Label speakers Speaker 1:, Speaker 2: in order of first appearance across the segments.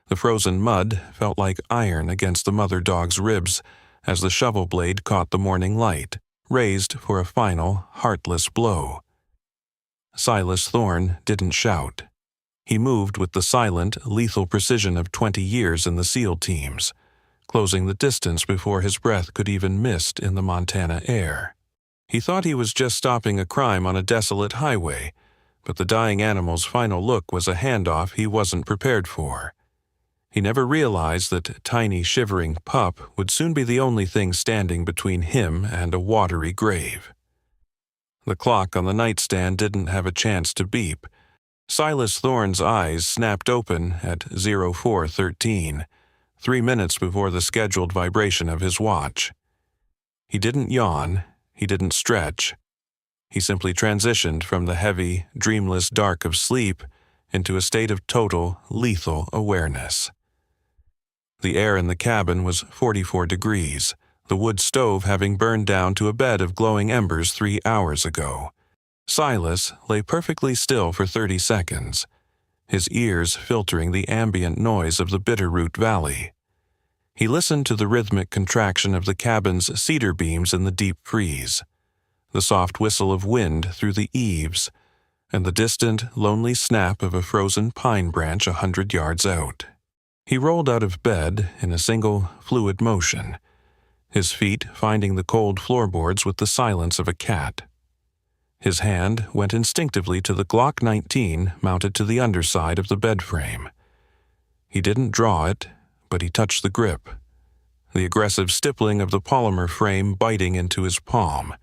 Speaker 1: The frozen mud felt like iron against the mother dog's ribs as the shovel blade caught the morning light, raised for a final, heartless blow. Silas Thorne didn't shout. He moved with the silent, lethal precision of 20 years in the SEAL teams, closing the distance before his breath could even mist in the Montana air. He thought he was just stopping a crime on a desolate highway, but the dying animal's final look was a handoff he wasn't prepared for. He never realized that tiny, shivering pup would soon be the only thing standing between him and a watery grave. The clock on the nightstand didn't have a chance to beep. Silas Thorne's eyes snapped open at 04:13, 3 minutes before the scheduled vibration of his watch. He didn't yawn, he didn't stretch. He simply transitioned from the heavy, dreamless dark of sleep into a state of total, lethal awareness. The air in the cabin was 44 degrees, the wood stove having burned down to a bed of glowing embers 3 hours ago. Silas lay perfectly still for 30 seconds, his ears filtering the ambient noise of the Bitterroot Valley. He listened to the rhythmic contraction of the cabin's cedar beams in the deep freeze, the soft whistle of wind through the eaves, and the distant, lonely snap of a frozen pine branch 100 yards out. He rolled out of bed in a single, fluid motion, his feet finding the cold floorboards with the silence of a cat. His hand went instinctively to the Glock 19 mounted to the underside of the bed frame. He didn't draw it, but he touched the grip, the aggressive stippling of the polymer frame biting into his palm,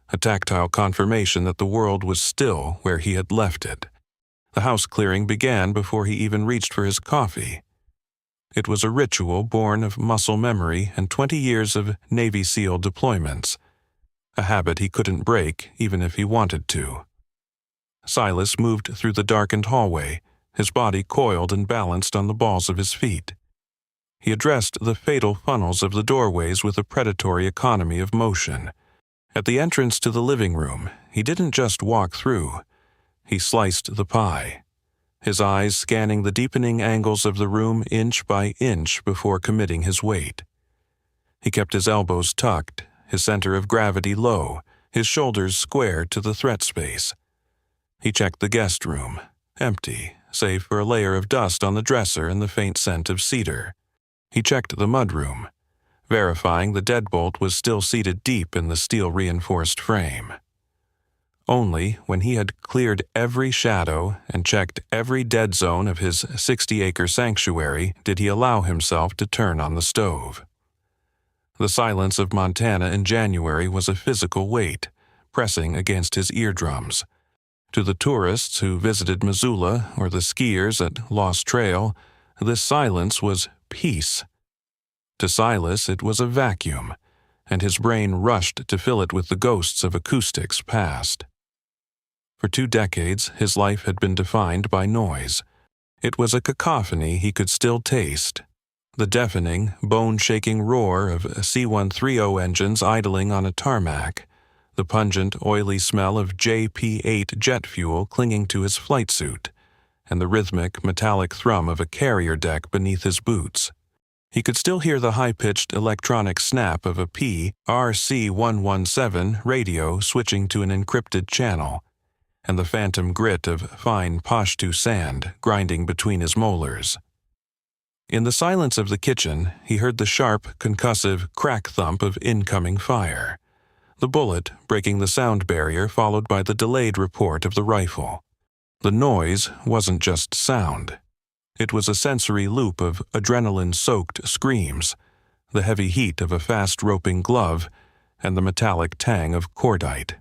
Speaker 1: a tactile confirmation that the world was still where he had left it. The house clearing began before he even reached for his coffee. It was a ritual born of muscle memory and 20 years of Navy SEAL deployments, a habit he couldn't break even if he wanted to. Silas moved through the darkened hallway, his body coiled and balanced on the balls of his feet. He addressed the fatal funnels of the doorways with a predatory economy of motion. At the entrance to the living room, he didn't just walk through. He sliced the pie, his eyes scanning the deepening angles of the room inch by inch before committing his weight. He kept his elbows tucked, his center of gravity low, his shoulders square to the threat space. He checked the guest room, empty, save for a layer of dust on the dresser and the faint scent of cedar. He checked the mudroom, verifying the deadbolt was still seated deep in the steel-reinforced frame. Only when he had cleared every shadow and checked every dead zone of his 60-acre sanctuary did he allow himself to turn on the stove. The silence of Montana in January was a physical weight, pressing against his eardrums. To the tourists who visited Missoula or the skiers at Lost Trail, this silence was peace. To Silas, it was a vacuum, and his brain rushed to fill it with the ghosts of acoustics past. For 2 decades, his life had been defined by noise. It was a cacophony he could still taste. The deafening, bone-shaking roar of C-130 engines idling on a tarmac, the pungent, oily smell of JP-8 jet fuel clinging to his flight suit, and the rhythmic, metallic thrum of a carrier deck beneath his boots. He could still hear the high-pitched electronic snap of a PRC-117 radio switching to an encrypted channel, and the phantom grit of fine Pashtu sand grinding between his molars. In the silence of the kitchen, he heard the sharp, concussive crack thump of incoming fire, the bullet breaking the sound barrier followed by the delayed report of the rifle. The noise wasn't just sound. It was a sensory loop of adrenaline-soaked screams, the heavy heat of a fast-roping glove, and the metallic tang of cordite.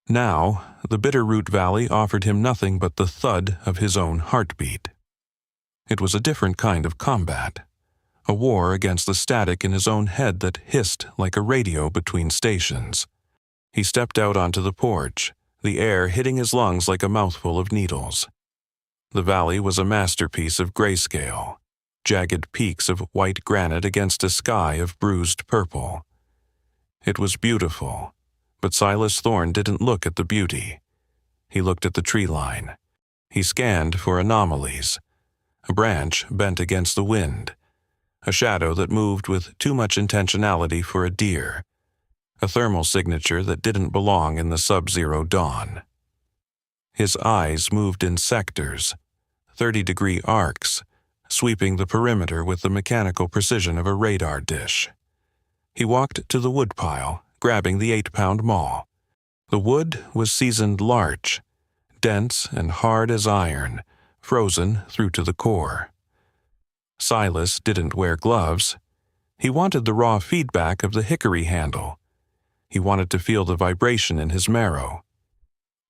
Speaker 1: Now, the Bitterroot Valley offered him nothing but the thud of his own heartbeat. It was a different kind of combat, a war against the static in his own head that hissed like a radio between stations. He stepped out onto the porch, the air hitting his lungs like a mouthful of needles. The valley was a masterpiece of grayscale, jagged peaks of white granite against a sky of bruised purple. It was beautiful, but Silas Thorne didn't look at the beauty. He looked at the tree line. He scanned for anomalies, a branch bent against the wind, a shadow that moved with too much intentionality for a deer, a thermal signature that didn't belong in the sub-zero dawn. His eyes moved in sectors, 30-degree arcs, sweeping the perimeter with the mechanical precision of a radar dish. He walked to the woodpile, grabbing the 8-pound maul. The wood was seasoned larch, dense and hard as iron, frozen through to the core. Silas didn't wear gloves. He wanted the raw feedback of the hickory handle. He wanted to feel the vibration in his marrow.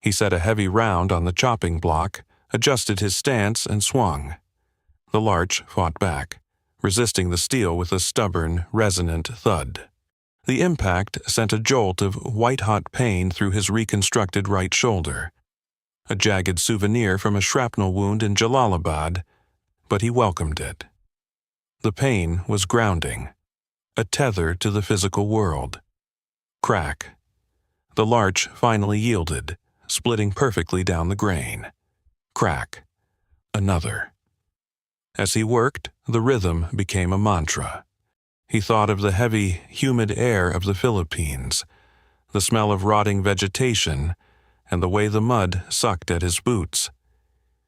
Speaker 1: He set a heavy round on the chopping block, adjusted his stance, and swung. The larch fought back, resisting the steel with a stubborn, resonant thud. The impact sent a jolt of white-hot pain through his reconstructed right shoulder, a jagged souvenir from a shrapnel wound in Jalalabad, but he welcomed it. The pain was grounding, a tether to the physical world. Crack. The larch finally yielded, splitting perfectly down the grain. Crack. Another. As he worked, the rhythm became a mantra. He thought of the heavy, humid air of the Philippines, the smell of rotting vegetation, and the way the mud sucked at his boots.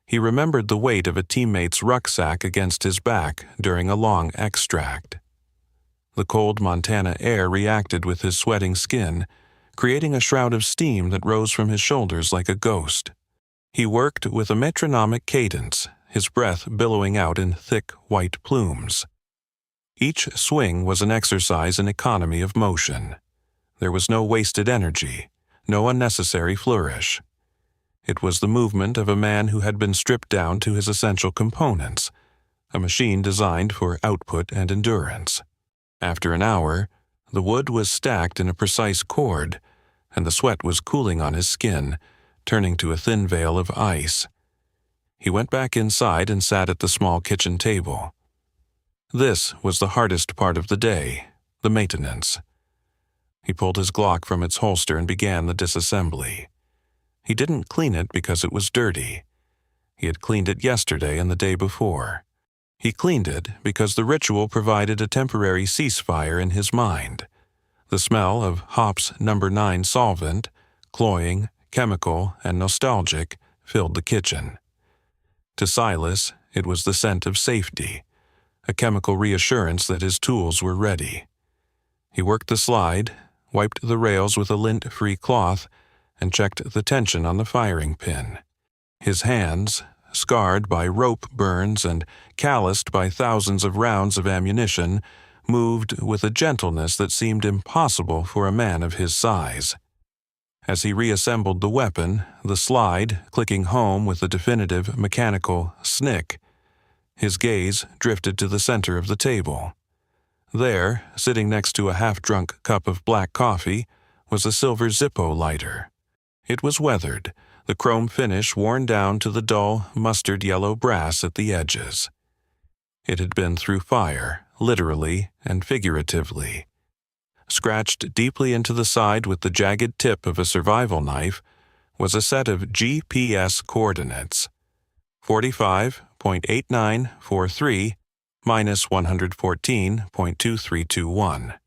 Speaker 1: He remembered the weight of a teammate's rucksack against his back during a long extract. The cold Montana air reacted with his sweating skin, creating a shroud of steam that rose from his shoulders like a ghost. He worked with a metronomic cadence, his breath billowing out in thick white plumes. Each swing was an exercise in economy of motion. There was no wasted energy, no unnecessary flourish. It was the movement of a man who had been stripped down to his essential components, a machine designed for output and endurance. After an hour, the wood was stacked in a precise chord, and the sweat was cooling on his skin, turning to a thin veil of ice. He went back inside and sat at the small kitchen table. This was the hardest part of the day, the maintenance. He pulled his Glock from its holster and began the disassembly. He didn't clean it because it was dirty. He had cleaned it yesterday and the day before. He cleaned it because the ritual provided a temporary ceasefire in his mind. The smell of Hop's No. 9 solvent, cloying, chemical, and nostalgic, filled the kitchen. To Silas, it was the scent of safety, a chemical reassurance that his tools were ready. He worked the slide, wiped the rails with a lint-free cloth, and checked the tension on the firing pin. His hands, scarred by rope burns and calloused by thousands of rounds of ammunition, moved with a gentleness that seemed impossible for a man of his size. As he reassembled the weapon, the slide clicking home with a definitive mechanical snick, his gaze drifted to the center of the table. There, sitting next to a half-drunk cup of black coffee, was a silver Zippo lighter. It was weathered, the chrome finish worn down to the dull, mustard-yellow brass at the edges. It had been through fire, literally and figuratively. Scratched deeply into the side with the jagged tip of a survival knife was a set of GPS coordinates, 45.8943 minus 114.2321.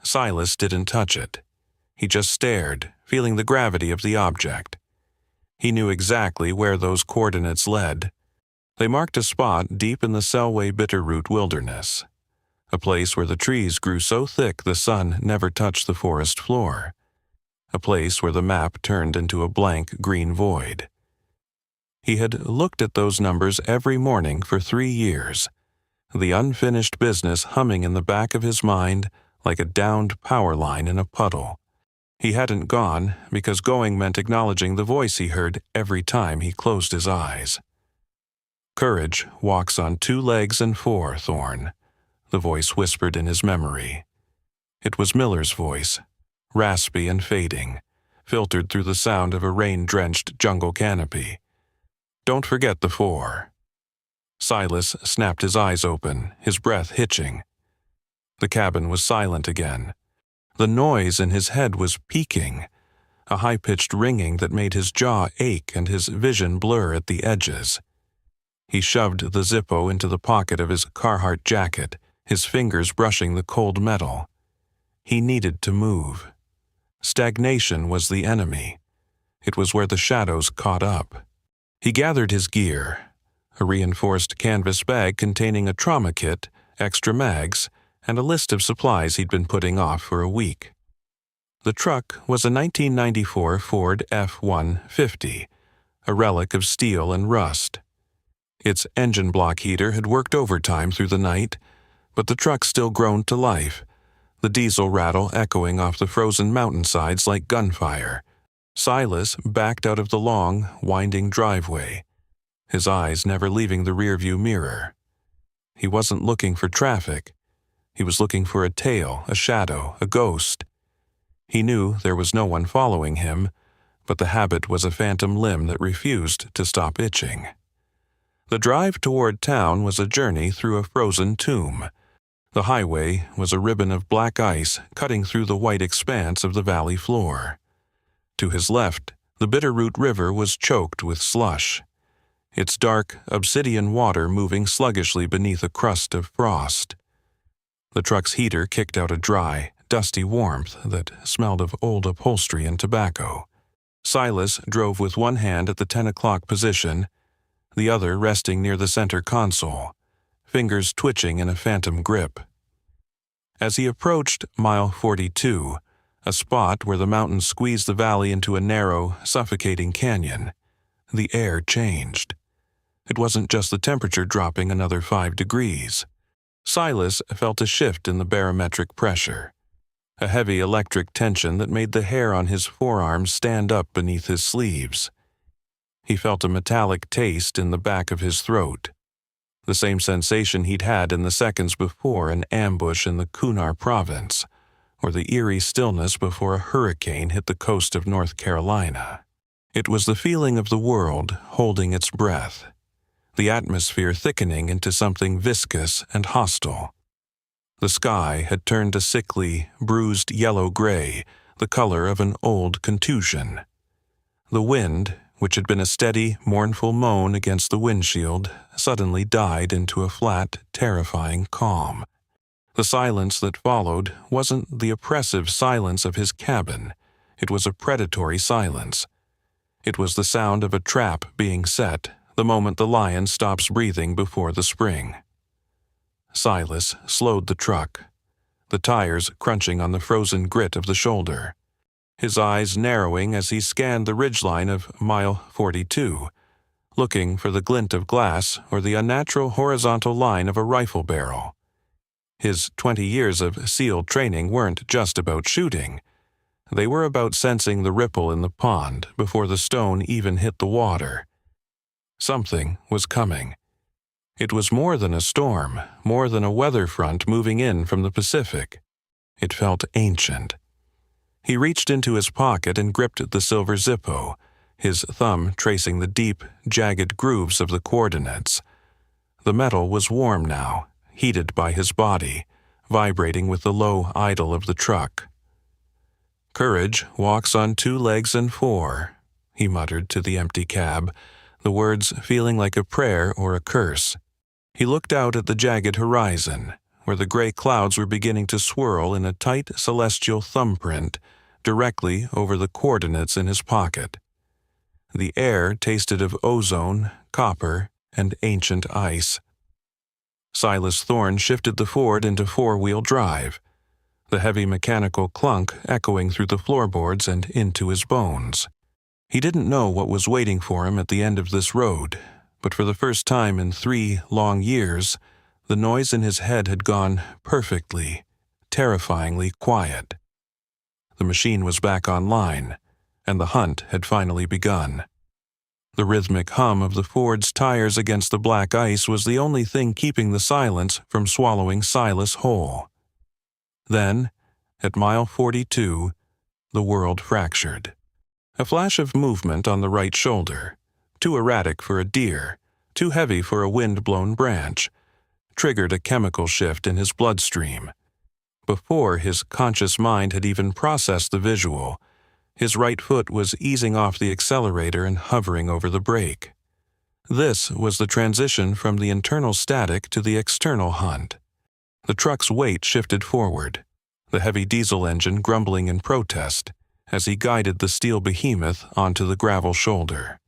Speaker 1: Silas didn't touch it. He just stared, feeling the gravity of the object. He knew exactly where those coordinates led. They marked a spot deep in the Selway Bitterroot Wilderness, a place where the trees grew so thick the sun never touched the forest floor, a place where the map turned into a blank green void. He had looked at those numbers every morning for 3 years, the unfinished business humming in the back of his mind like a downed power line in a puddle. He hadn't gone because going meant acknowledging the voice he heard every time he closed his eyes. "Courage walks on 2 legs and 4, Thorne," the voice whispered in his memory. It was Miller's voice, raspy and fading, filtered through the sound of a rain-drenched jungle canopy. "Don't forget the 4. Silas snapped his eyes open, his breath hitching. The cabin was silent again. The noise in his head was peaking, a high-pitched ringing that made his jaw ache and his vision blur at the edges. He shoved the Zippo into the pocket of his Carhartt jacket, his fingers brushing the cold metal. He needed to move. Stagnation was the enemy. It was where the shadows caught up. He gathered his gear, a reinforced canvas bag containing a trauma kit, extra mags, and a list of supplies he'd been putting off for a week. The truck was a 1994 Ford F-150, a relic of steel and rust. Its engine block heater had worked overtime through the night, but the truck still groaned to life, the diesel rattle echoing off the frozen mountainsides like gunfire. Silas backed out of the long, winding driveway, his eyes never leaving the rearview mirror. He wasn't looking for traffic. He was looking for a tail, a shadow, a ghost. He knew there was no one following him, but the habit was a phantom limb that refused to stop itching. The drive toward town was a journey through a frozen tomb. The highway was a ribbon of black ice cutting through the white expanse of the valley floor. To his left, the Bitterroot River was choked with slush, its dark, obsidian water moving sluggishly beneath a crust of frost. The truck's heater kicked out a dry, dusty warmth that smelled of old upholstery and tobacco. Silas drove with one hand at the 10 o'clock position, the other resting near the center console, fingers twitching in a phantom grip. As he approached mile 42, a spot where the mountains squeezed the valley into a narrow, suffocating canyon, the air changed. It wasn't just the temperature dropping another 5 degrees. Silas felt a shift in the barometric pressure, a heavy electric tension that made the hair on his forearms stand up beneath his sleeves. He felt a metallic taste in the back of his throat, the same sensation he'd had in the seconds before an ambush in the Kunar province, or the eerie stillness before a hurricane hit the coast of North Carolina. It was the feeling of the world holding its breath, the atmosphere thickening into something viscous and hostile. The sky had turned a sickly, bruised yellow-gray, the color of an old contusion. The wind, which had been a steady, mournful moan against the windshield, suddenly died into a flat, terrifying calm. The silence that followed wasn't the oppressive silence of his cabin. It was a predatory silence. It was the sound of a trap being set the moment the lion stops breathing before the spring. Silas slowed the truck, the tires crunching on the frozen grit of the shoulder, his eyes narrowing as he scanned the ridgeline of mile 42, looking for the glint of glass or the unnatural horizontal line of a rifle barrel. His 20 years of SEAL training weren't just about shooting. They were about sensing the ripple in the pond before the stone even hit the water. Something was coming. It was more than a storm, more than a weather front moving in from the Pacific. It felt ancient. He reached into his pocket and gripped the silver Zippo, his thumb tracing the deep, jagged grooves of the coordinates. The metal was warm now, heated by his body, vibrating with the low idle of the truck. "Courage walks on 2 legs and 4, he muttered to the empty cab, the words feeling like a prayer or a curse. He looked out at the jagged horizon, where the gray clouds were beginning to swirl in a tight celestial thumbprint directly over the coordinates in his pocket. The air tasted of ozone, copper, and ancient ice. Silas Thorne shifted the Ford into 4-wheel drive, the heavy mechanical clunk echoing through the floorboards and into his bones. He didn't know what was waiting for him at the end of this road, but for the first time in 3 long years, the noise in his head had gone perfectly, terrifyingly quiet. The machine was back online, and the hunt had finally begun. The rhythmic hum of the Ford's tires against the black ice was the only thing keeping the silence from swallowing Silas whole. Then, at mile 42, the world fractured. A flash of movement on the right shoulder, too erratic for a deer, too heavy for a wind-blown branch, triggered a chemical shift in his bloodstream. Before his conscious mind had even processed the visual, his right foot was easing off the accelerator and hovering over the brake. This was the transition from the internal static to the external hunt. The truck's weight shifted forward, the heavy diesel engine grumbling in protest as he guided the steel behemoth onto the gravel shoulder.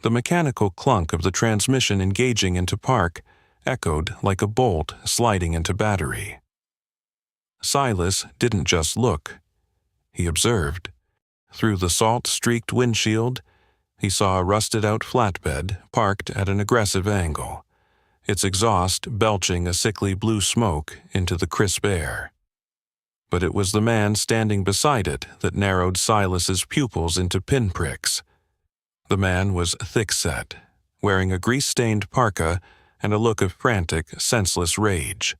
Speaker 1: The mechanical clunk of the transmission engaging into park echoed like a bolt sliding into battery. Silas didn't just look. He observed. Through the salt-streaked windshield, he saw a rusted-out flatbed parked at an aggressive angle, its exhaust belching a sickly blue smoke into the crisp air. But it was the man standing beside it that narrowed Silas's pupils into pinpricks. The man was thick-set, wearing a grease-stained parka and a look of frantic, senseless rage.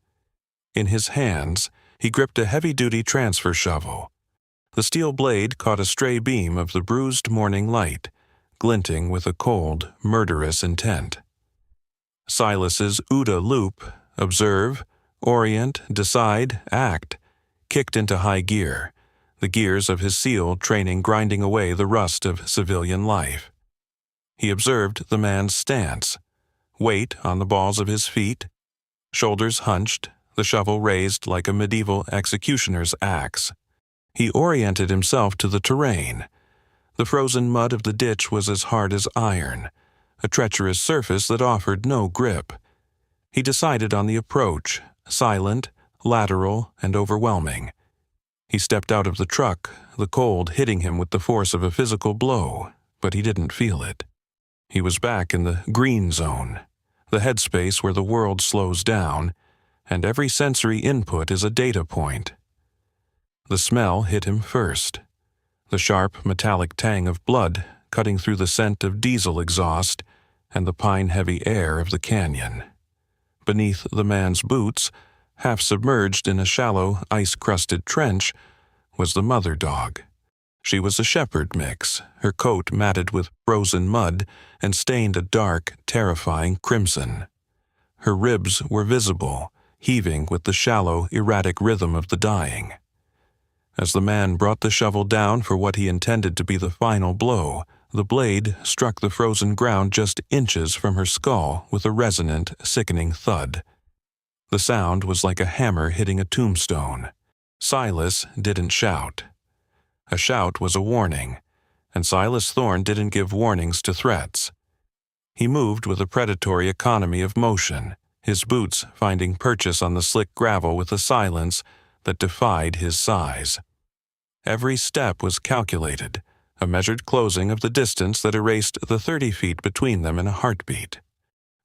Speaker 1: In his hands, he gripped a heavy-duty transfer shovel. The steel blade caught a stray beam of the bruised morning light, glinting with a cold, murderous intent. Silas's OODA loop, observe, orient, decide, act, kicked into high gear, the gears of his SEAL training grinding away the rust of civilian life. He observed the man's stance, weight on the balls of his feet, shoulders hunched, the shovel raised like a medieval executioner's axe. He oriented himself to the terrain. The frozen mud of the ditch was as hard as iron, a treacherous surface that offered no grip. He decided on the approach, silent, lateral, and overwhelming. He stepped out of the truck, the cold hitting him with the force of a physical blow, but he didn't feel it. He was back in the green zone, the headspace where the world slows down, and every sensory input is a data point. The smell hit him first. The sharp, metallic tang of blood cutting through the scent of diesel exhaust and the pine-heavy air of the canyon. Beneath the man's boots, half submerged in a shallow, ice-crusted trench, was the mother dog. She was a shepherd mix, her coat matted with frozen mud and stained a dark, terrifying crimson. Her ribs were visible, heaving with the shallow, erratic rhythm of the dying. As the man brought the shovel down for what he intended to be the final blow, the blade struck the frozen ground just inches from her skull with a resonant, sickening thud. The sound was like a hammer hitting a tombstone. Silas didn't shout. A shout was a warning, and Silas Thorne didn't give warnings to threats. He moved with a predatory economy of motion, his boots finding purchase on the slick gravel with a silence that defied his size. Every step was calculated, a measured closing of the distance that erased the 30 feet between them in a heartbeat.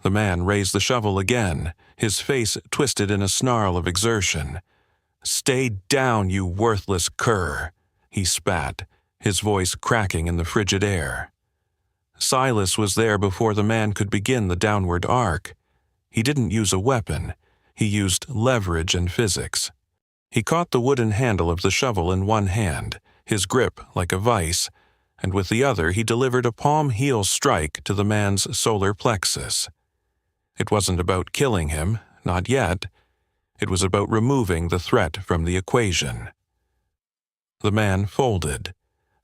Speaker 1: The man raised the shovel again, his face twisted in a snarl of exertion. "Stay down, you worthless cur," he spat, his voice cracking in the frigid air. Silas was there before the man could begin the downward arc. He didn't use a weapon. He used leverage and physics. He caught the wooden handle of the shovel in one hand, his grip like a vice, and with the other he delivered a palm-heel strike to the man's solar plexus. It wasn't about killing him, not yet. It was about removing the threat from the equation. The man folded,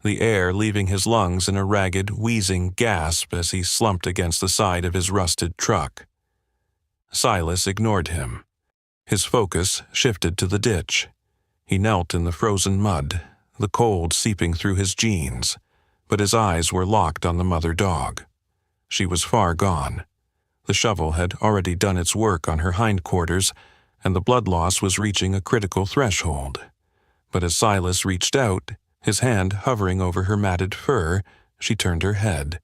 Speaker 1: the air leaving his lungs in a ragged, wheezing gasp as he slumped against the side of his rusted truck. Silas ignored him. His focus shifted to the ditch. He knelt in the frozen mud, the cold seeping through his jeans, but his eyes were locked on the mother dog. She was far gone. The shovel had already done its work on her hindquarters, and the blood loss was reaching a critical threshold. But as Silas reached out, his hand hovering over her matted fur, she turned her head.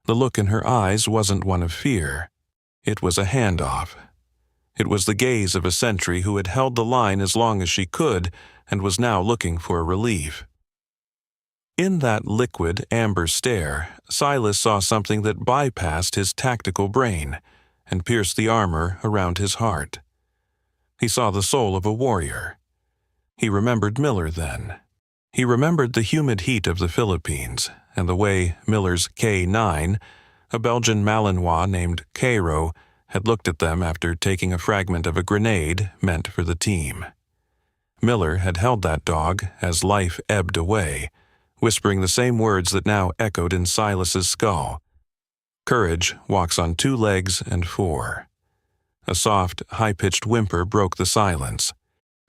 Speaker 1: The look in her eyes wasn't one of fear. It was a handoff. It was the gaze of a sentry who had held the line as long as she could and was now looking for relief. In that liquid, amber stare, Silas saw something that bypassed his tactical brain and pierced the armor around his heart. He saw the soul of a warrior. He remembered Miller then. He remembered the humid heat of the Philippines and the way Miller's K-9, a Belgian Malinois named Cairo, had looked at them after taking a fragment of a grenade meant for the team. Miller had held that dog as life ebbed away, whispering the same words that now echoed in Silas's skull. Courage walks on 2 legs and 4. A soft, high-pitched whimper broke the silence.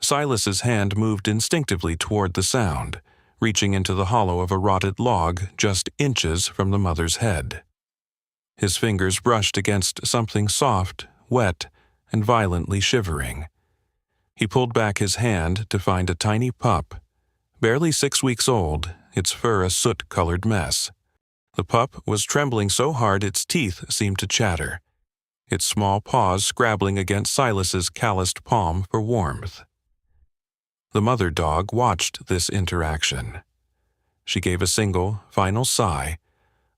Speaker 1: Silas's hand moved instinctively toward the sound, reaching into the hollow of a rotted log just inches from the mother's head. His fingers brushed against something soft, wet, and violently shivering. He pulled back his hand to find a tiny pup, barely 6 weeks old, its fur a soot-colored mess. The pup was trembling so hard its teeth seemed to chatter, its small paws scrabbling against Silas's calloused palm for warmth. The mother dog watched this interaction. She gave a single, final sigh,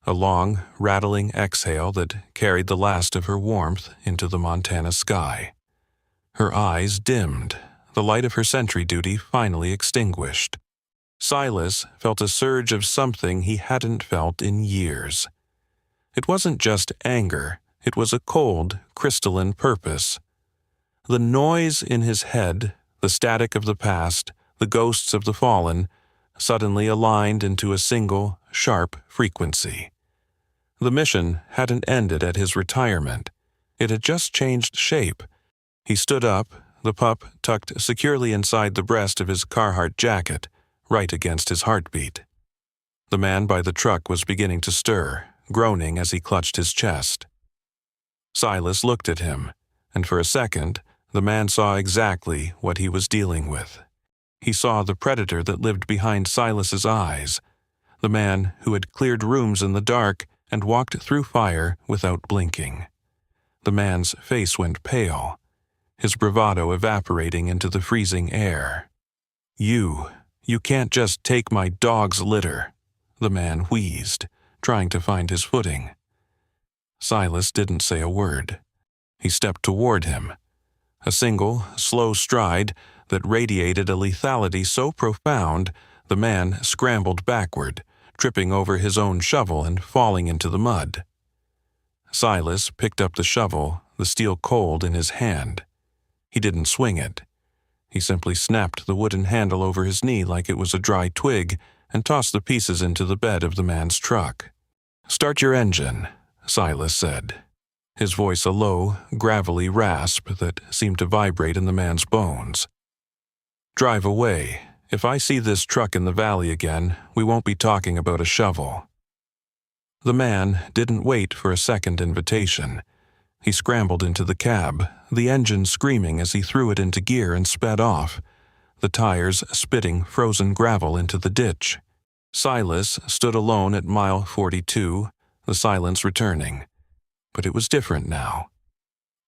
Speaker 1: a long, rattling exhale that carried the last of her warmth into the Montana sky. Her eyes dimmed, the light of her sentry duty finally extinguished. Silas felt a surge of something he hadn't felt in years. It wasn't just anger, it was a cold, crystalline purpose. The noise in his head, the static of the past, the ghosts of the fallen, suddenly aligned into a single, sharp frequency. The mission hadn't ended at his retirement. It had just changed shape. He stood up, the pup tucked securely inside the breast of his Carhartt jacket, right against his heartbeat. The man by the truck was beginning to stir, groaning as he clutched his chest. Silas looked at him, and for a second, the man saw exactly what he was dealing with. He saw the predator that lived behind Silas's eyes, the man who had cleared rooms in the dark and walked through fire without blinking. The man's face went pale, his bravado evaporating into the freezing air. You can't just take my dog's litter," the man wheezed, trying to find his footing. Silas didn't say a word. He stepped toward him, a single, slow stride that radiated a lethality so profound the man scrambled backward, tripping over his own shovel and falling into the mud. Silas picked up the shovel, the steel cold in his hand. He didn't swing it. He simply snapped the wooden handle over his knee like it was a dry twig and tossed the pieces into the bed of the man's truck. "Start your engine," Silas said, his voice a low, gravelly rasp that seemed to vibrate in the man's bones. "Drive away. If I see this truck in the valley again, we won't be talking about a shovel." The man didn't wait for a second invitation. He scrambled into the cab, the engine screaming as he threw it into gear and sped off, the tires spitting frozen gravel into the ditch. Silas stood alone at mile 42, the silence returning. But it was different now.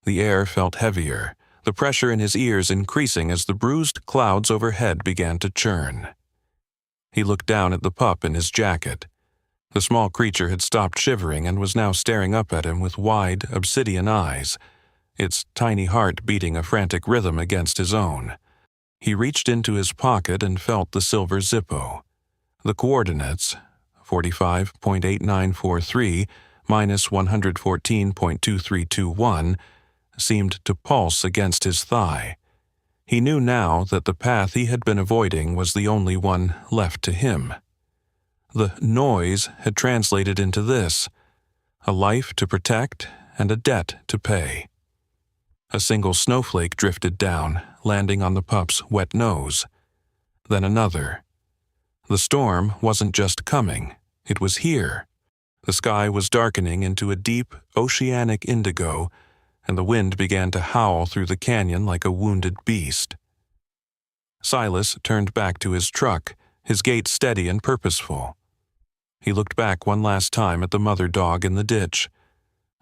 Speaker 1: The air felt heavier, the pressure in his ears increasing as the bruised clouds overhead began to churn. He looked down at the pup in his jacket. The small creature had stopped shivering and was now staring up at him with wide, obsidian eyes, its tiny heart beating a frantic rhythm against his own. He reached into his pocket and felt the silver Zippo. The coordinates, 45.8943 minus 114.2321, seemed to pulse against his thigh. He knew now that the path he had been avoiding was the only one left to him. The noise had translated into this: a life to protect and a debt to pay. A single snowflake drifted down, landing on the pup's wet nose. Then another. The storm wasn't just coming, it was here. The sky was darkening into a deep, oceanic indigo, and the wind began to howl through the canyon like a wounded beast. Silas turned back to his truck, his gait steady and purposeful. He looked back one last time at the mother dog in the ditch,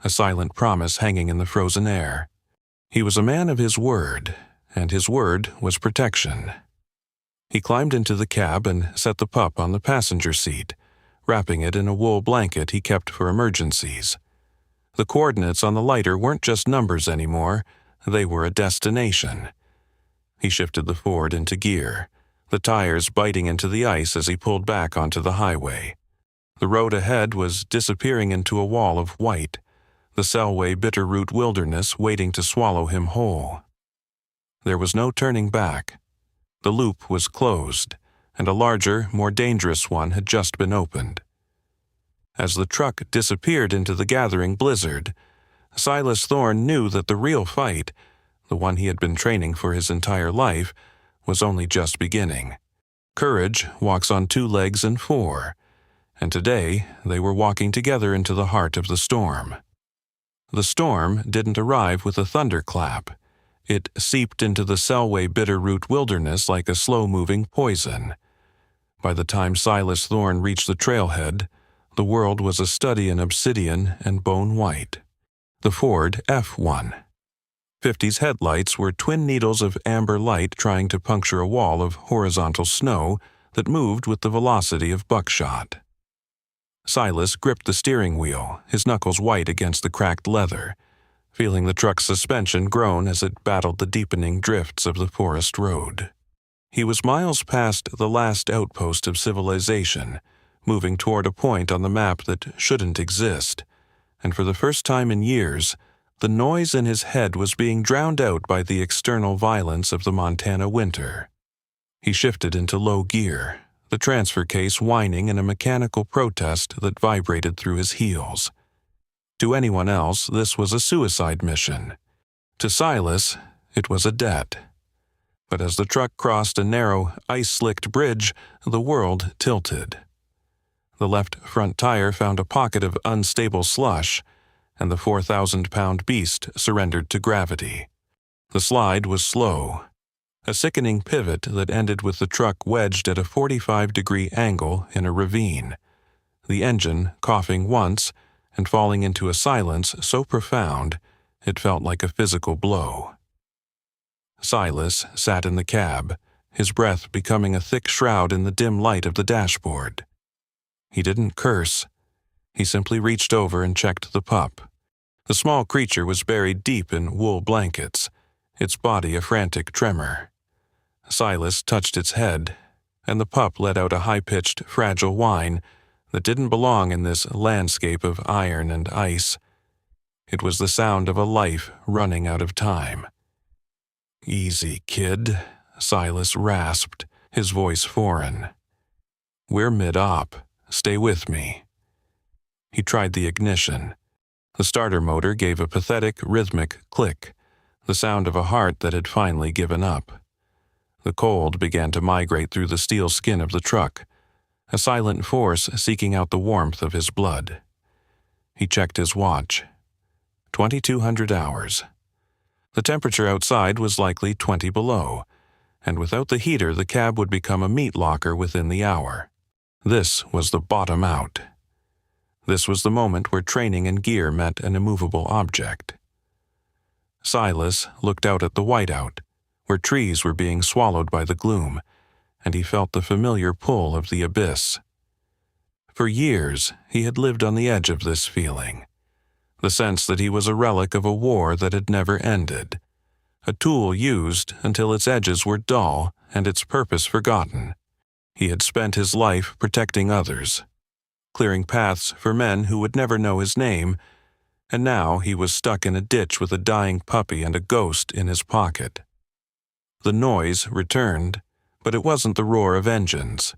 Speaker 1: a silent promise hanging in the frozen air. He was a man of his word, and his word was protection. He climbed into the cab and set the pup on the passenger seat, wrapping it in a wool blanket he kept for emergencies. The coordinates on the lighter weren't just numbers anymore, they were a destination. He shifted the Ford into gear, the tires biting into the ice as he pulled back onto the highway. The road ahead was disappearing into a wall of white, the Selway Bitterroot wilderness waiting to swallow him whole. There was no turning back. The loop was closed, and a larger, more dangerous one had just been opened. As the truck disappeared into the gathering blizzard, Silas Thorne knew that the real fight, the one he had been training for his entire life, was only just beginning. Courage walks on 2 legs and 4, and today they were walking together into the heart of the storm. The storm didn't arrive with a thunderclap. It seeped into the Selway Bitterroot wilderness like a slow-moving poison. By the time Silas Thorne reached the trailhead, the world was a study in obsidian and bone white. The Ford F1. 50's headlights were twin needles of amber light trying to puncture a wall of horizontal snow that moved with the velocity of buckshot. Silas gripped the steering wheel, his knuckles white against the cracked leather, feeling the truck's suspension groan as it battled the deepening drifts of the forest road. He was miles past the last outpost of civilization, moving toward a point on the map that shouldn't exist, and for the first time in years, the noise in his head was being drowned out by the external violence of the Montana winter. He shifted into low gear, the transfer case whining in a mechanical protest that vibrated through his heels. To anyone else, this was a suicide mission. To Silas, it was a debt. But as the truck crossed a narrow, ice-slicked bridge, the world tilted. The left front tire found a pocket of unstable slush, and the 4,000-pound beast surrendered to gravity. The slide was slow, a sickening pivot that ended with the truck wedged at a 45-degree angle in a ravine, the engine coughing once and falling into a silence so profound it felt like a physical blow. Silas sat in the cab, his breath becoming a thick shroud in the dim light of the dashboard. He didn't curse. He simply reached over and checked the pup. The small creature was buried deep in wool blankets, its body a frantic tremor. Silas touched its head, and the pup let out a high-pitched, fragile whine that didn't belong in this landscape of iron and ice. It was the sound of a life running out of time. "Easy, kid," Silas rasped, his voice foreign. "We're mid-op. Stay with me." He tried the ignition. The starter motor gave a pathetic, rhythmic click, the sound of a heart that had finally given up. The cold began to migrate through the steel skin of the truck, a silent force seeking out the warmth of his blood. He checked his watch. 2,200 hours. The temperature outside was likely 20 below, and without the heater the cab would become a meat locker within the hour. This was the bottom out. This was the moment where training and gear met an immovable object. Silas looked out at the whiteout, where trees were being swallowed by the gloom, and he felt the familiar pull of the abyss. For years, he had lived on the edge of this feeling, the sense that he was a relic of a war that had never ended, a tool used until its edges were dull and its purpose forgotten. He had spent his life protecting others, clearing paths for men who would never know his name, and now he was stuck in a ditch with a dying puppy and a ghost in his pocket. The noise returned, but it wasn't the roar of engines.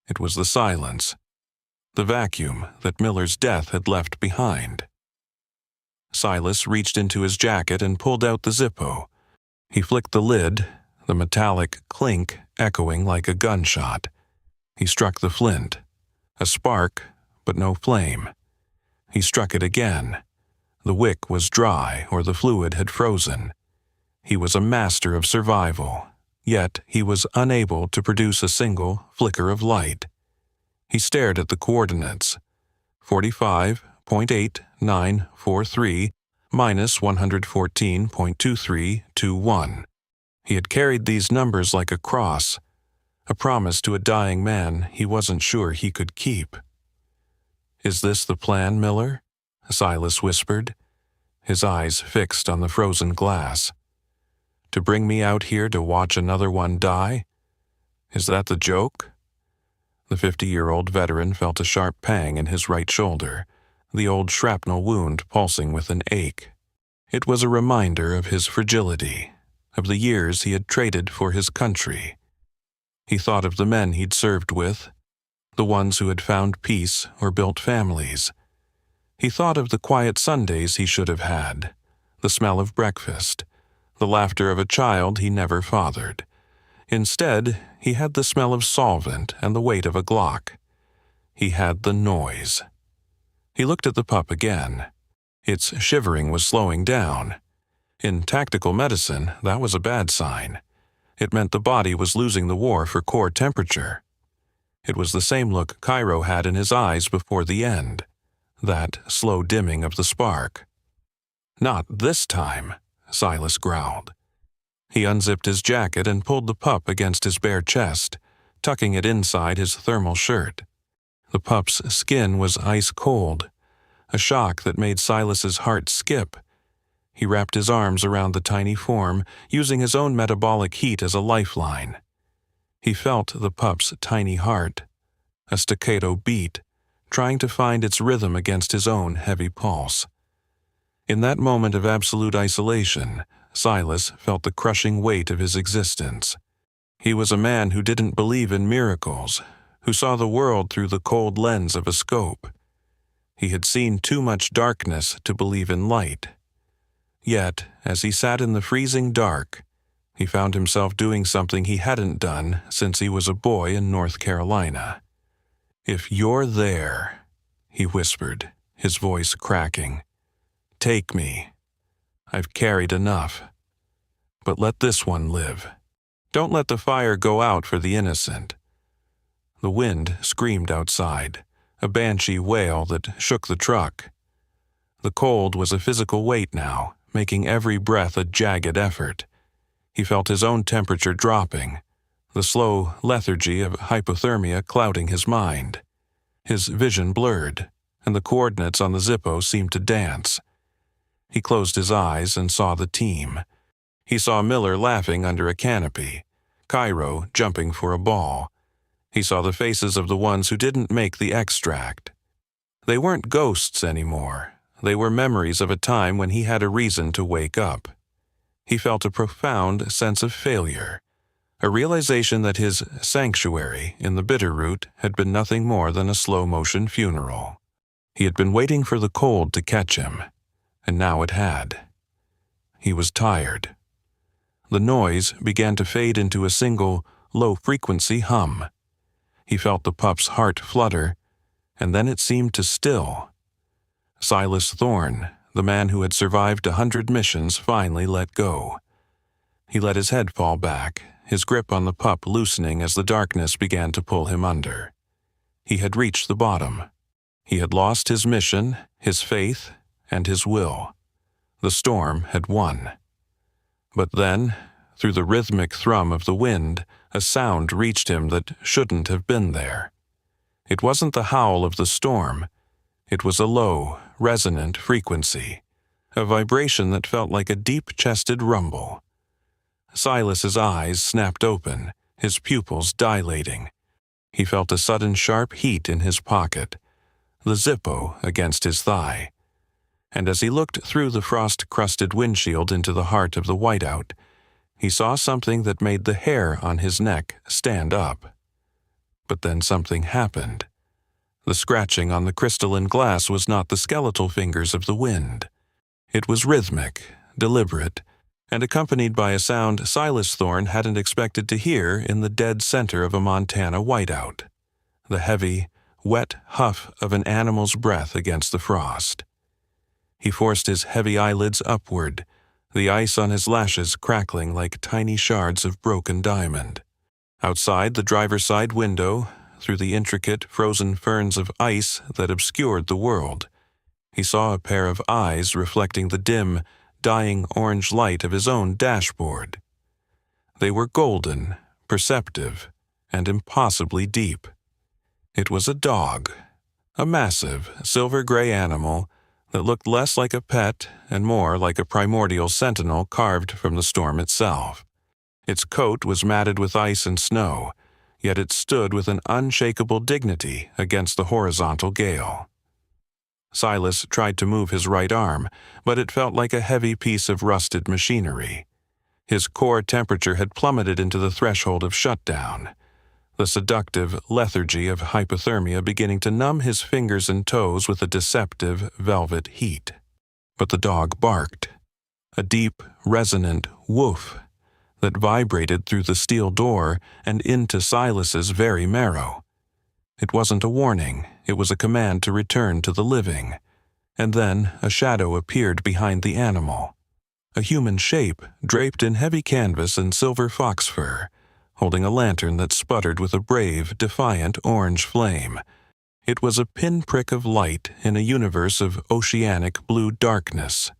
Speaker 1: It was the silence, the vacuum that Miller's death had left behind. Silas reached into his jacket and pulled out the Zippo. He flicked the lid, the metallic clink echoing like a gunshot. He struck the flint. A spark, but no flame. He struck it again. The wick was dry or the fluid had frozen. He was a master of survival, yet he was unable to produce a single flicker of light. He stared at the coordinates. 45.8943 minus 114.2321. He had carried these numbers like a cross, a promise to a dying man he wasn't sure he could keep. "Is this the plan, Miller?" Silas whispered, his eyes fixed on the frozen glass. "To bring me out here to watch another one die? Is that the joke?" The 50-year-old veteran felt a sharp pang in his right shoulder, the old shrapnel wound pulsing with an ache. It was a reminder of his fragility, of the years he had traded for his country. He thought of the men he'd served with, the ones who had found peace or built families. He thought of the quiet Sundays he should have had, the smell of breakfast, the laughter of a child he never fathered. Instead, he had the smell of solvent and the weight of a Glock. He had the noise. He looked at the pup again. Its shivering was slowing down. In tactical medicine, that was a bad sign. It meant the body was losing the war for core temperature. It was the same look Cairo had in his eyes before the end, that slow dimming of the spark. "Not this time," Silas growled. He unzipped his jacket and pulled the pup against his bare chest, tucking it inside his thermal shirt. The pup's skin was ice cold, a shock that made Silas's heart skip. He wrapped his arms around the tiny form, using his own metabolic heat as a lifeline. He felt the pup's tiny heart, a staccato beat, trying to find its rhythm against his own heavy pulse. In that moment of absolute isolation, Silas felt the crushing weight of his existence. He was a man who didn't believe in miracles, who saw the world through the cold lens of a scope. He had seen too much darkness to believe in light. Yet, as he sat in the freezing dark, he found himself doing something he hadn't done since he was a boy in North Carolina. "If you're there," he whispered, his voice cracking, "take me. I've carried enough. But let this one live. Don't let the fire go out for the innocent." The wind screamed outside, a banshee wail that shook the truck. The cold was a physical weight now, making every breath a jagged effort. He felt his own temperature dropping, the slow lethargy of hypothermia clouding his mind. His vision blurred, and the coordinates on the Zippo seemed to dance. He closed his eyes and saw the team. He saw Miller laughing under a canopy, Cairo jumping for a ball. He saw the faces of the ones who didn't make the extract. They weren't ghosts anymore. They were memories of a time when he had a reason to wake up. He felt a profound sense of failure, a realization that his sanctuary in the Bitterroot had been nothing more than a slow-motion funeral. He had been waiting for the cold to catch him, and now it had. He was tired. The noise began to fade into a single, low-frequency hum. He felt the pup's heart flutter, and then it seemed to still. Silas Thorne, the man who had survived 100 missions, finally let go. He let his head fall back, his grip on the pup loosening as the darkness began to pull him under. He had reached the bottom. He had lost his mission, his faith, and his will. The storm had won. But then, through the rhythmic thrum of the wind, a sound reached him that shouldn't have been there. It wasn't the howl of the storm. It was a low, resonant frequency, a vibration that felt like a deep-chested rumble. Silas's eyes snapped open, his pupils dilating. He felt a sudden sharp heat in his pocket, the Zippo against his thigh. And as he looked through the frost-crusted windshield into the heart of the whiteout, he saw something that made the hair on his neck stand up. But then something happened. The scratching on the crystalline glass was not the skeletal fingers of the wind. It was rhythmic, deliberate, and accompanied by a sound Silas Thorne hadn't expected to hear in the dead center of a Montana whiteout, the heavy, wet huff of an animal's breath against the frost. He forced his heavy eyelids upward, the ice on his lashes crackling like tiny shards of broken diamond. Outside the driver's side window, through the intricate frozen ferns of ice that obscured the world, he saw a pair of eyes reflecting the dim, dying orange light of his own dashboard. They were golden, perceptive, and impossibly deep. It was a dog, a massive, silver-gray animal that looked less like a pet and more like a primordial sentinel carved from the storm itself. Its coat was matted with ice and snow, yet it stood with an unshakable dignity against the horizontal gale. Silas tried to move his right arm, but it felt like a heavy piece of rusted machinery. His core temperature had plummeted into the threshold of shutdown. the seductive lethargy of hypothermia beginning to numb his fingers and toes with a deceptive velvet heat. But the dog barked, a deep, resonant woof that vibrated through the steel door and into Silas's very marrow. It wasn't a warning, it was a command to return to the living. And then a shadow appeared behind the animal, a human shape draped in heavy canvas and silver fox fur, holding a lantern that sputtered with a brave, defiant orange flame. It was a pinprick of light in a universe of oceanic blue darkness.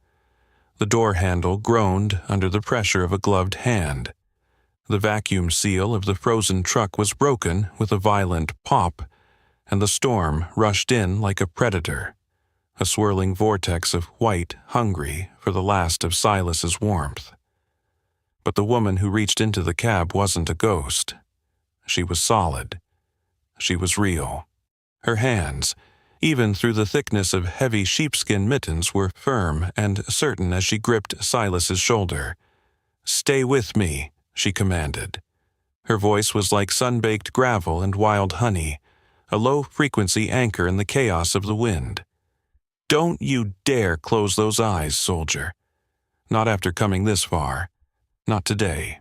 Speaker 1: The door handle groaned under the pressure of a gloved hand. The vacuum seal of the frozen truck was broken with a violent pop, and the storm rushed in like a predator, a swirling vortex of white, hungry for the last of Silas's warmth. But the woman who reached into the cab wasn't a ghost. She was solid. She was real. Her hands, even through the thickness of heavy sheepskin mittens, were firm and certain as she gripped Silas's shoulder. "Stay with me," she commanded. Her voice was like sun-baked gravel and wild honey, a low-frequency anchor in the chaos of the wind. "Don't you dare close those eyes, soldier. Not after coming this far. Not today."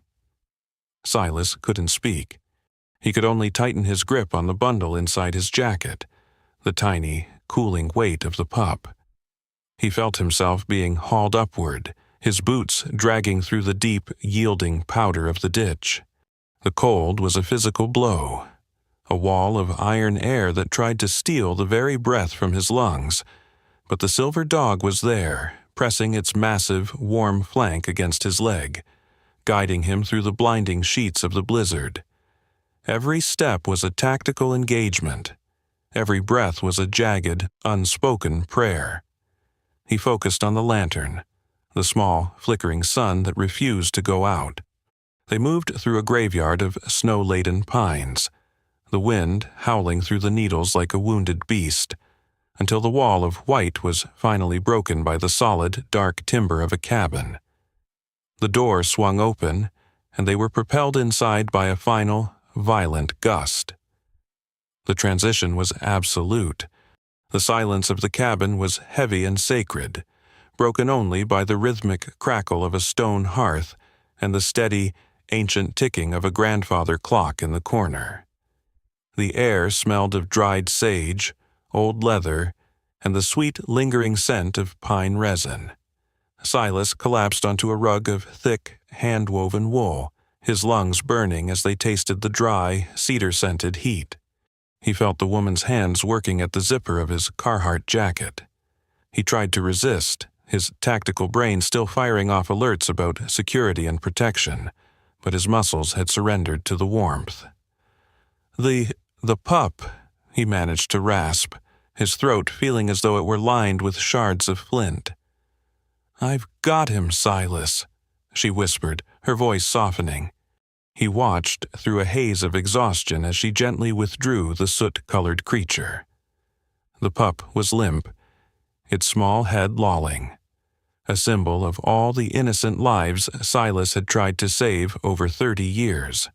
Speaker 1: Silas couldn't speak. He could only tighten his grip on the bundle inside his jacket, the tiny, cooling weight of the pup. He felt himself being hauled upward, his boots dragging through the deep, yielding powder of the ditch. The cold was a physical blow, a wall of iron air that tried to steal the very breath from his lungs, but the silver dog was there, pressing its massive, warm flank against his leg, guiding him through the blinding sheets of the blizzard. Every step was a tactical engagement. Every breath was a jagged, unspoken prayer. He focused on the lantern, the small, flickering sun that refused to go out. They moved through a graveyard of snow-laden pines, the wind howling through the needles like a wounded beast, until the wall of white was finally broken by the solid, dark timber of a cabin. The door swung open, and they were propelled inside by a final, violent gust. The transition was absolute. The silence of the cabin was heavy and sacred, broken only by the rhythmic crackle of a stone hearth and the steady, ancient ticking of a grandfather clock in the corner. The air smelled of dried sage, old leather, and the sweet, lingering scent of pine resin. Silas collapsed onto a rug of thick, hand-woven wool, his lungs burning as they tasted the dry, cedar-scented heat. He felt the woman's hands working at the zipper of his Carhartt jacket. He tried to resist, his tactical brain still firing off alerts about security and protection, but his muscles had surrendered to the warmth. The pup," he managed to rasp, his throat feeling as though it were lined with shards of flint. "I've got him, Silas," she whispered, her voice softening. He watched through a haze of exhaustion as she gently withdrew the soot-colored creature. The pup was limp, its small head lolling, a symbol of all the innocent lives Silas had tried to save over 30 years.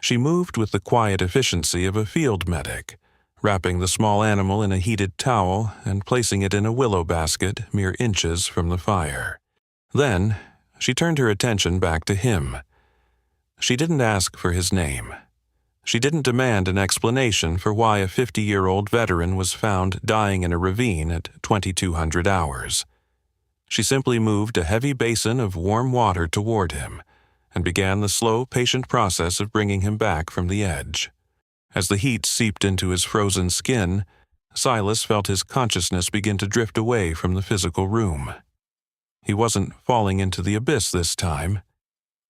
Speaker 1: She moved with the quiet efficiency of a field medic, wrapping the small animal in a heated towel and placing it in a willow basket mere inches from the fire. Then, she turned her attention back to him. She didn't ask for his name. She didn't demand an explanation for why a 50-year-old veteran was found dying in a ravine at 2200 hours. She simply moved a heavy basin of warm water toward him and began the slow, patient process of bringing him back from the edge. As the heat seeped into his frozen skin, Silas felt his consciousness begin to drift away from the physical room. He wasn't falling into the abyss this time.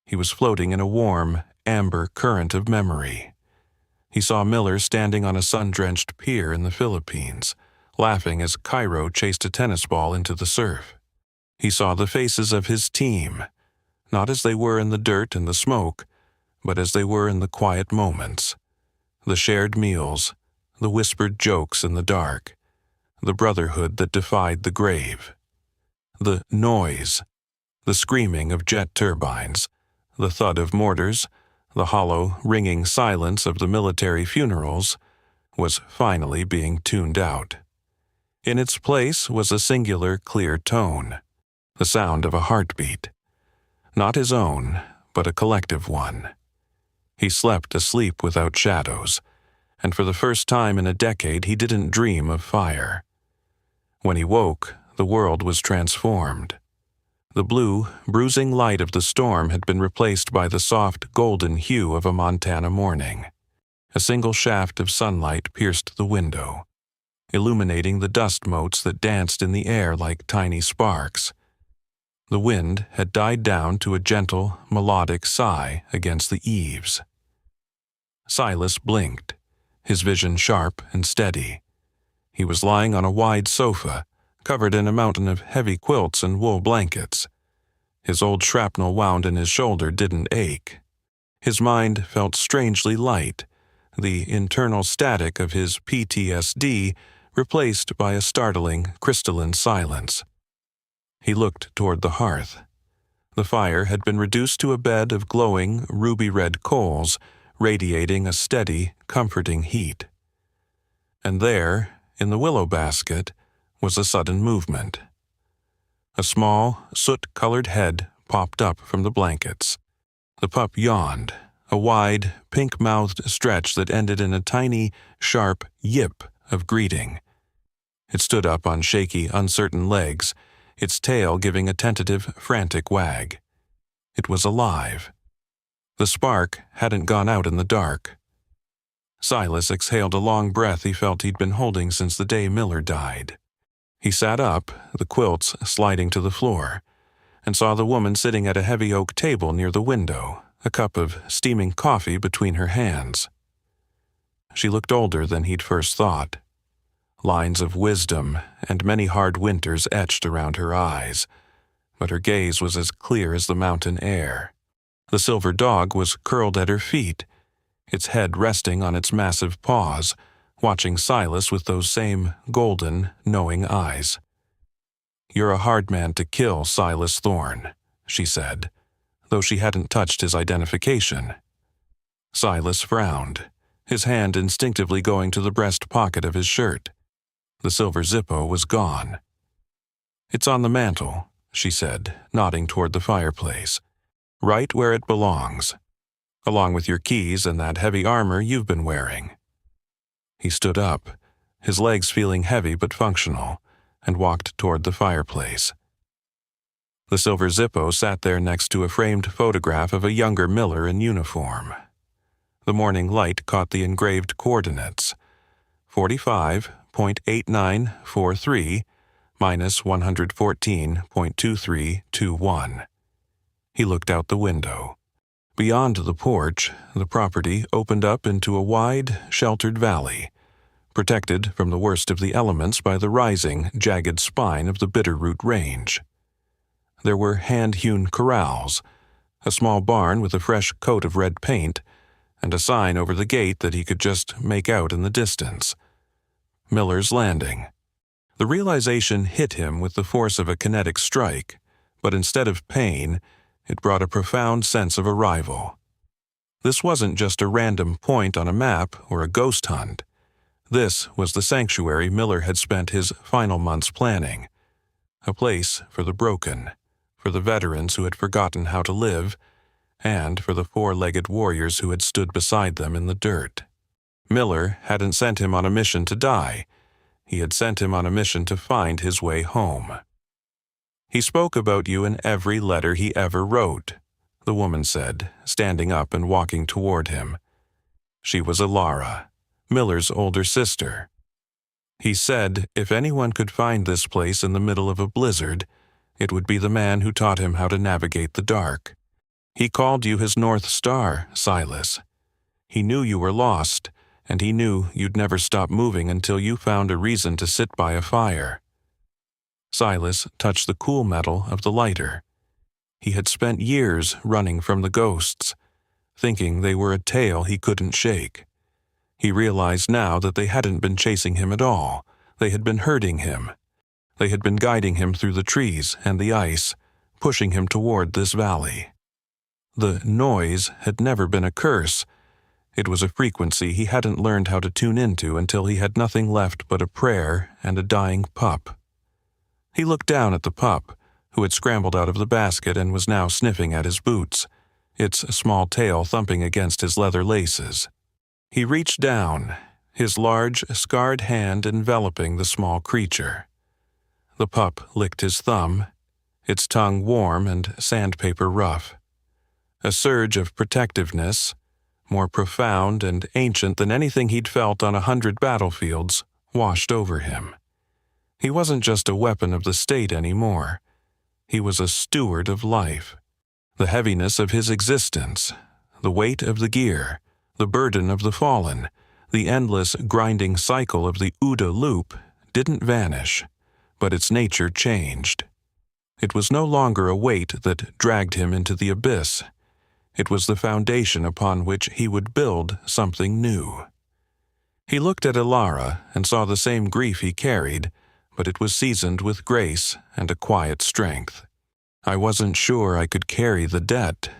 Speaker 1: He was floating in a warm, amber current of memory. He saw Miller standing on a sun-drenched pier in the Philippines, laughing as Cairo chased a tennis ball into the surf. He saw the faces of his team, not as they were in the dirt and the smoke, but as they were in the quiet moments, the shared meals, the whispered jokes in the dark, the brotherhood that defied the grave, the noise, the screaming of jet turbines, the thud of mortars, The hollow, ringing silence of the military funerals was finally being tuned out. In its place was a singular, clear tone, the sound of a heartbeat. Not his own, but a collective one. He slept a sleep without shadows, and for the first time in a decade he didn't dream of fire. When he woke, the world was transformed. The blue, bruising light of the storm had been replaced by the soft, golden hue of a Montana morning. A single shaft of sunlight pierced the window, illuminating the dust motes that danced in the air like tiny sparks. The wind had died down to a gentle, melodic sigh against the eaves. Silas blinked, his vision sharp and steady. He was lying on a wide sofa, covered in a mountain of heavy quilts and wool blankets. His old shrapnel wound in his shoulder didn't ache. His mind felt strangely light, the internal static of his PTSD replaced by a startling, crystalline silence. He looked toward the hearth. The fire had been reduced to a bed of glowing, ruby-red coals, radiating a steady, comforting heat. And there, in the willow basket, was a sudden movement. A small, soot-colored head popped up from the blankets. The pup yawned, a wide, pink-mouthed stretch that ended in a tiny, sharp yip of greeting. It stood up on shaky, uncertain legs, its tail giving a tentative, frantic wag. It was alive. The spark hadn't gone out in the dark. Silas exhaled a long breath he felt he'd been holding since the day Miller died. He sat up, the quilts sliding to the floor, and saw the woman sitting at a heavy oak table near the window, a cup of steaming coffee between her hands. She looked older than he'd first thought. Lines of wisdom and many hard winters etched around her eyes, but her gaze was as clear as the mountain air. The silver dog was curled at her feet, its head resting on its massive paws, watching Silas with those same golden, knowing eyes. "You're a hard man to kill, Silas Thorne," she said, though she hadn't touched his identification. Silas frowned, his hand instinctively going to the breast pocket of his shirt. The silver Zippo was gone. "It's on the mantel," she said, nodding toward the fireplace. "Right where it belongs, along with your keys and that heavy armor you've been wearing." He stood up, his legs feeling heavy but functional, and walked toward the fireplace. The silver Zippo sat there next to a framed photograph of a younger Miller in uniform. The morning light caught the engraved coordinates: 45.8943 minus 114.2321. He looked out the window. Beyond the porch, the property opened up into a wide, sheltered valley, protected from the worst of the elements by the rising, jagged spine of the Bitterroot Range. There were hand-hewn corrals, a small barn with a fresh coat of red paint, and a sign over the gate that he could just make out in the distance: Miller's Landing. The realization hit him with the force of a kinetic strike, but instead of pain, it brought a profound sense of arrival. This wasn't just a random point on a map or a ghost hunt. This was the sanctuary Miller had spent his final months planning, a place for the broken, for the veterans who had forgotten how to live, and for the four-legged warriors who had stood beside them in the dirt. Miller hadn't sent him on a mission to die. He had sent him on a mission to find his way home. "He spoke about you in every letter he ever wrote," the woman said, standing up and walking toward him. She was Alara, Miller's older sister. "He said if anyone could find this place in the middle of a blizzard, it would be the man who taught him how to navigate the dark. He called you his North Star, Silas. He knew you were lost, and he knew you'd never stop moving until you found a reason to sit by a fire." Silas touched the cool metal of the lighter. He had spent years running from the ghosts, thinking they were a tail he couldn't shake. He realized now that they hadn't been chasing him at all. They had been herding him. They had been guiding him through the trees and the ice, pushing him toward this valley. The noise had never been a curse. It was a frequency he hadn't learned how to tune into until he had nothing left but a prayer and a dying pup. He looked down at the pup, who had scrambled out of the basket and was now sniffing at his boots, its small tail thumping against his leather laces. He reached down, his large, scarred hand enveloping the small creature. The pup licked his thumb, its tongue warm and sandpaper rough. A surge of protectiveness, more profound and ancient than anything he'd felt on 100 battlefields, washed over him. He wasn't just a weapon of the state anymore. He was a steward of life. The heaviness of his existence, the weight of the gear, the burden of the fallen, the endless grinding cycle of the OODA loop didn't vanish, but its nature changed. It was no longer a weight that dragged him into the abyss. It was the foundation upon which he would build something new. He looked at Ilara and saw the same grief he carried, but it was seasoned with grace and a quiet strength. "I wasn't sure I could carry the debt,"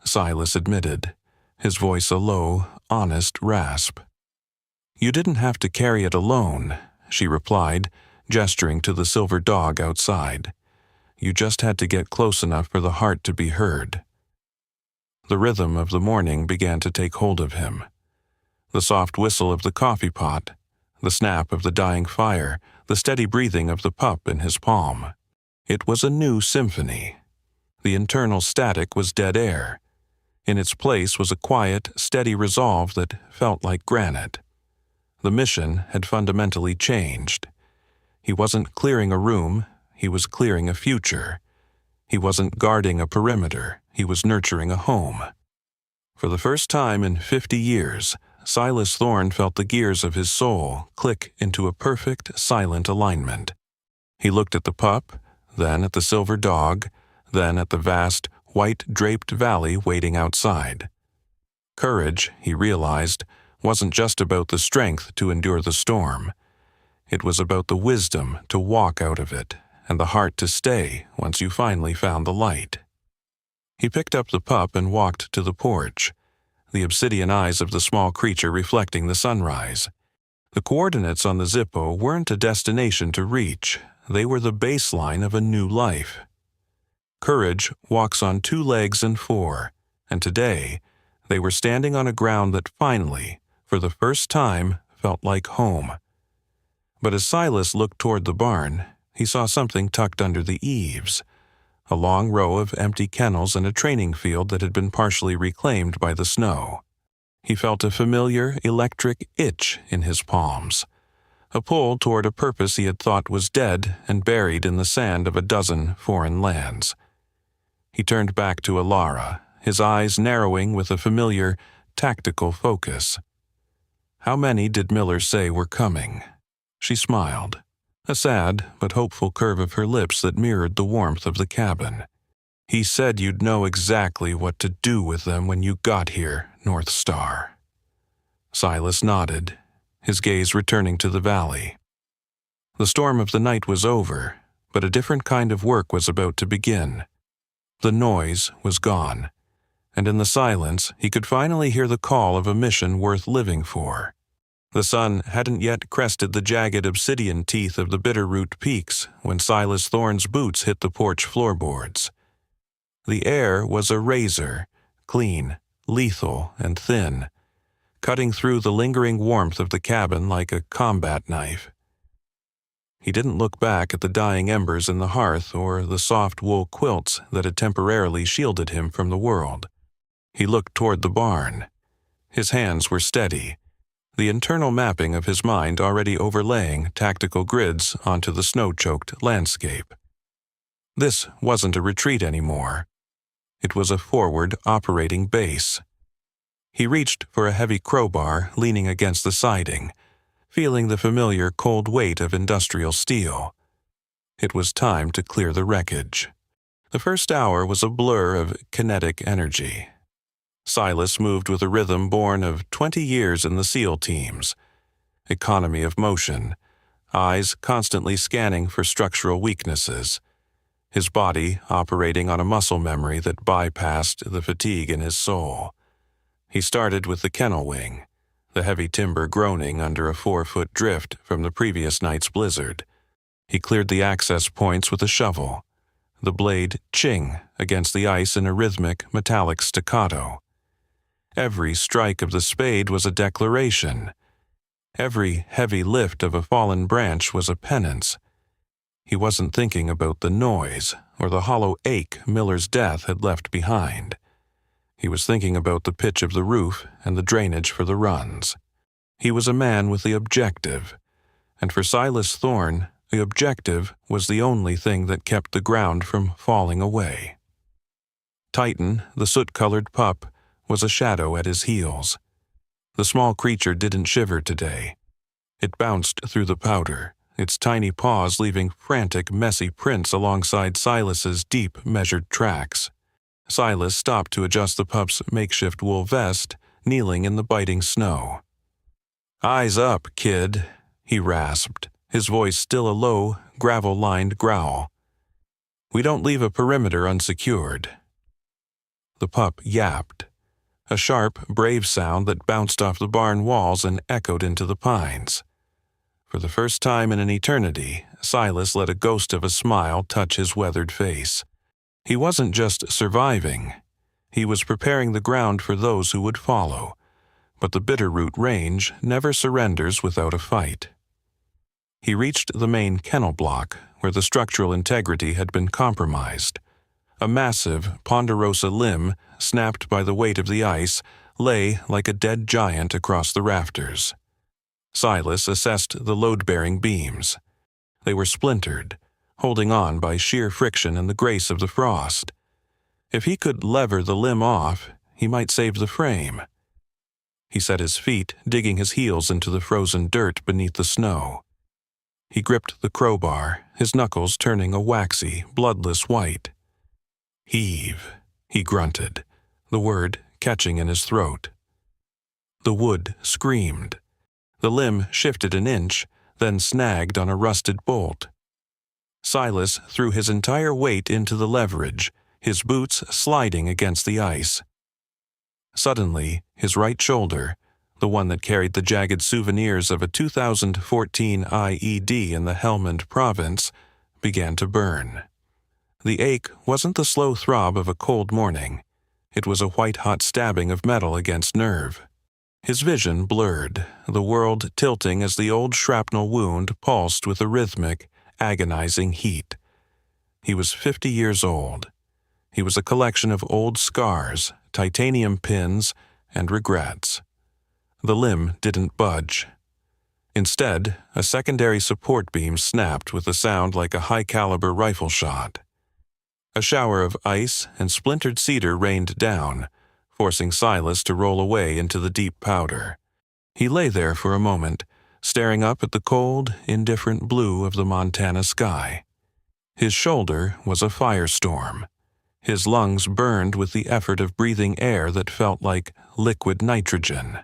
Speaker 1: Silas admitted, his voice a low, honest rasp. "You didn't have to carry it alone," she replied, gesturing to the silver dog outside. "You just had to get close enough for the heart to be heard." The rhythm of the morning began to take hold of him. The soft whistle of the coffee pot, the snap of the dying fire, the steady breathing of the pup in his palm. It was a new symphony. The internal static was dead air. In its place was a quiet, steady resolve that felt like granite. The mission had fundamentally changed. He wasn't clearing a room, he was clearing a future. He wasn't guarding a perimeter, he was nurturing a home. For the first time in 50 years, Silas Thorne felt the gears of his soul click into a perfect, silent alignment. He looked at the pup, then at the silver dog, then at the vast, white-draped valley waiting outside. Courage, he realized, wasn't just about the strength to endure the storm. It was about the wisdom to walk out of it, and the heart to stay once you finally found the light. He picked up the pup and walked to the porch, the obsidian eyes of the small creature reflecting the sunrise. The coordinates on the Zippo weren't a destination to reach, they were the baseline of a new life. Courage walks on 2 legs and 4, and today they were standing on a ground that finally, for the first time, felt like home. But as Silas looked toward the barn, he saw something tucked under the eaves, a long row of empty kennels and a training field that had been partially reclaimed by the snow. He felt a familiar, electric itch in his palms, a pull toward a purpose he had thought was dead and buried in the sand of a dozen foreign lands. He turned back to Ilara, his eyes narrowing with a familiar, tactical focus. How many did Miller say were coming? She smiled, a sad but hopeful curve of her lips that mirrored the warmth of the cabin. "He said you'd know exactly what to do with them when you got here, North Star." Silas nodded, his gaze returning to the valley. The storm of the night was over, but a different kind of work was about to begin. The noise was gone, and in the silence he could finally hear the call of a mission worth living for. The sun hadn't yet crested the jagged obsidian teeth of the Bitterroot Peaks when Silas Thorne's boots hit the porch floorboards. The air was a razor, clean, lethal, and thin, cutting through the lingering warmth of the cabin like a combat knife. He didn't look back at the dying embers in the hearth or the soft wool quilts that had temporarily shielded him from the world. He looked toward the barn. His hands were steady, the internal mapping of his mind already overlaying tactical grids onto the snow-choked landscape. This wasn't a retreat anymore. It was a forward operating base. He reached for a heavy crowbar leaning against the siding, feeling the familiar cold weight of industrial steel. It was time to clear the wreckage. The first hour was a blur of kinetic energy. Silas moved with a rhythm born of 20 years in the SEAL teams. Economy of motion, eyes constantly scanning for structural weaknesses. his body operating on a muscle memory that bypassed the fatigue in his soul. He started with the kennel wing, the heavy timber groaning under a 4-foot drift from the previous night's blizzard. He cleared the access points with a shovel, the blade ching against the ice in a rhythmic, metallic staccato. Every strike of the spade was a declaration. Every heavy lift of a fallen branch was a penance. He wasn't thinking about the noise or the hollow ache Miller's death had left behind. He was thinking about the pitch of the roof and the drainage for the runs. He was a man with the objective, and for Silas Thorne, the objective was the only thing that kept the ground from falling away. Titan, the soot-colored pup, was a shadow at his heels. The small creature didn't shiver today. It bounced through the powder, its tiny paws leaving frantic, messy prints alongside Silas's deep, measured tracks. Silas stopped to adjust the pup's makeshift wool vest, kneeling in the biting snow. "Eyes up, kid," he rasped, his voice still a low, gravel-lined growl. "We don't leave a perimeter unsecured." The pup yapped, a sharp, brave sound that bounced off the barn walls and echoed into the pines. For the first time in an eternity, Silas let a ghost of a smile touch his weathered face. He wasn't just surviving. He was preparing the ground for those who would follow. But the Bitterroot Range never surrenders without a fight. He reached the main kennel block, where the structural integrity had been compromised. A massive ponderosa limb, snapped by the weight of the ice, lay like a dead giant across the rafters. Silas assessed the load-bearing beams. They were splintered, holding on by sheer friction and the grace of the frost. If he could lever the limb off, he might save the frame. He set his feet, digging his heels into the frozen dirt beneath the snow. He gripped the crowbar, his knuckles turning a waxy, bloodless white. "Heave," he grunted, the word catching in his throat. The wood screamed. The limb shifted an inch, then snagged on a rusted bolt. Silas threw his entire weight into the leverage, his boots sliding against the ice. Suddenly, his right shoulder, the one that carried the jagged souvenirs of a 2014 IED in the Helmand province, began to burn. The ache wasn't the slow throb of a cold morning. It was a white-hot stabbing of metal against nerve. His vision blurred, the world tilting as the old shrapnel wound pulsed with a rhythmic, agonizing heat. He was 50 years old. He was a collection of old scars, titanium pins, and regrets. The limb didn't budge. Instead, a secondary support beam snapped with a sound like a high-caliber rifle shot. A shower of ice and splintered cedar rained down, forcing Silas to roll away into the deep powder. He lay there for a moment, staring up at the cold, indifferent blue of the Montana sky. His shoulder was a firestorm. His lungs burned with the effort of breathing air that felt like liquid nitrogen.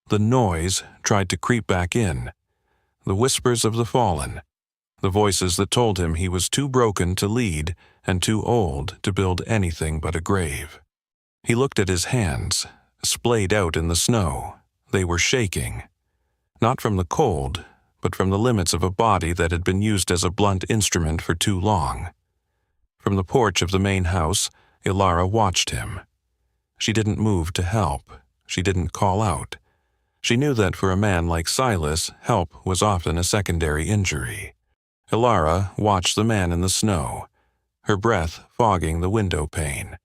Speaker 1: The noise tried to creep back in. The whispers of the fallen. The voices that told him he was too broken to lead and too old to build anything but a grave. He looked at his hands, splayed out in the snow. They were shaking. Not from the cold, but from the limits of a body that had been used as a blunt instrument for too long. From the porch of the main house, Ilara watched him. She didn't move to help. She didn't call out. She knew that for a man like Silas, help was often a secondary injury. Ilara watched the man in the snow, her breath fogging the window pane.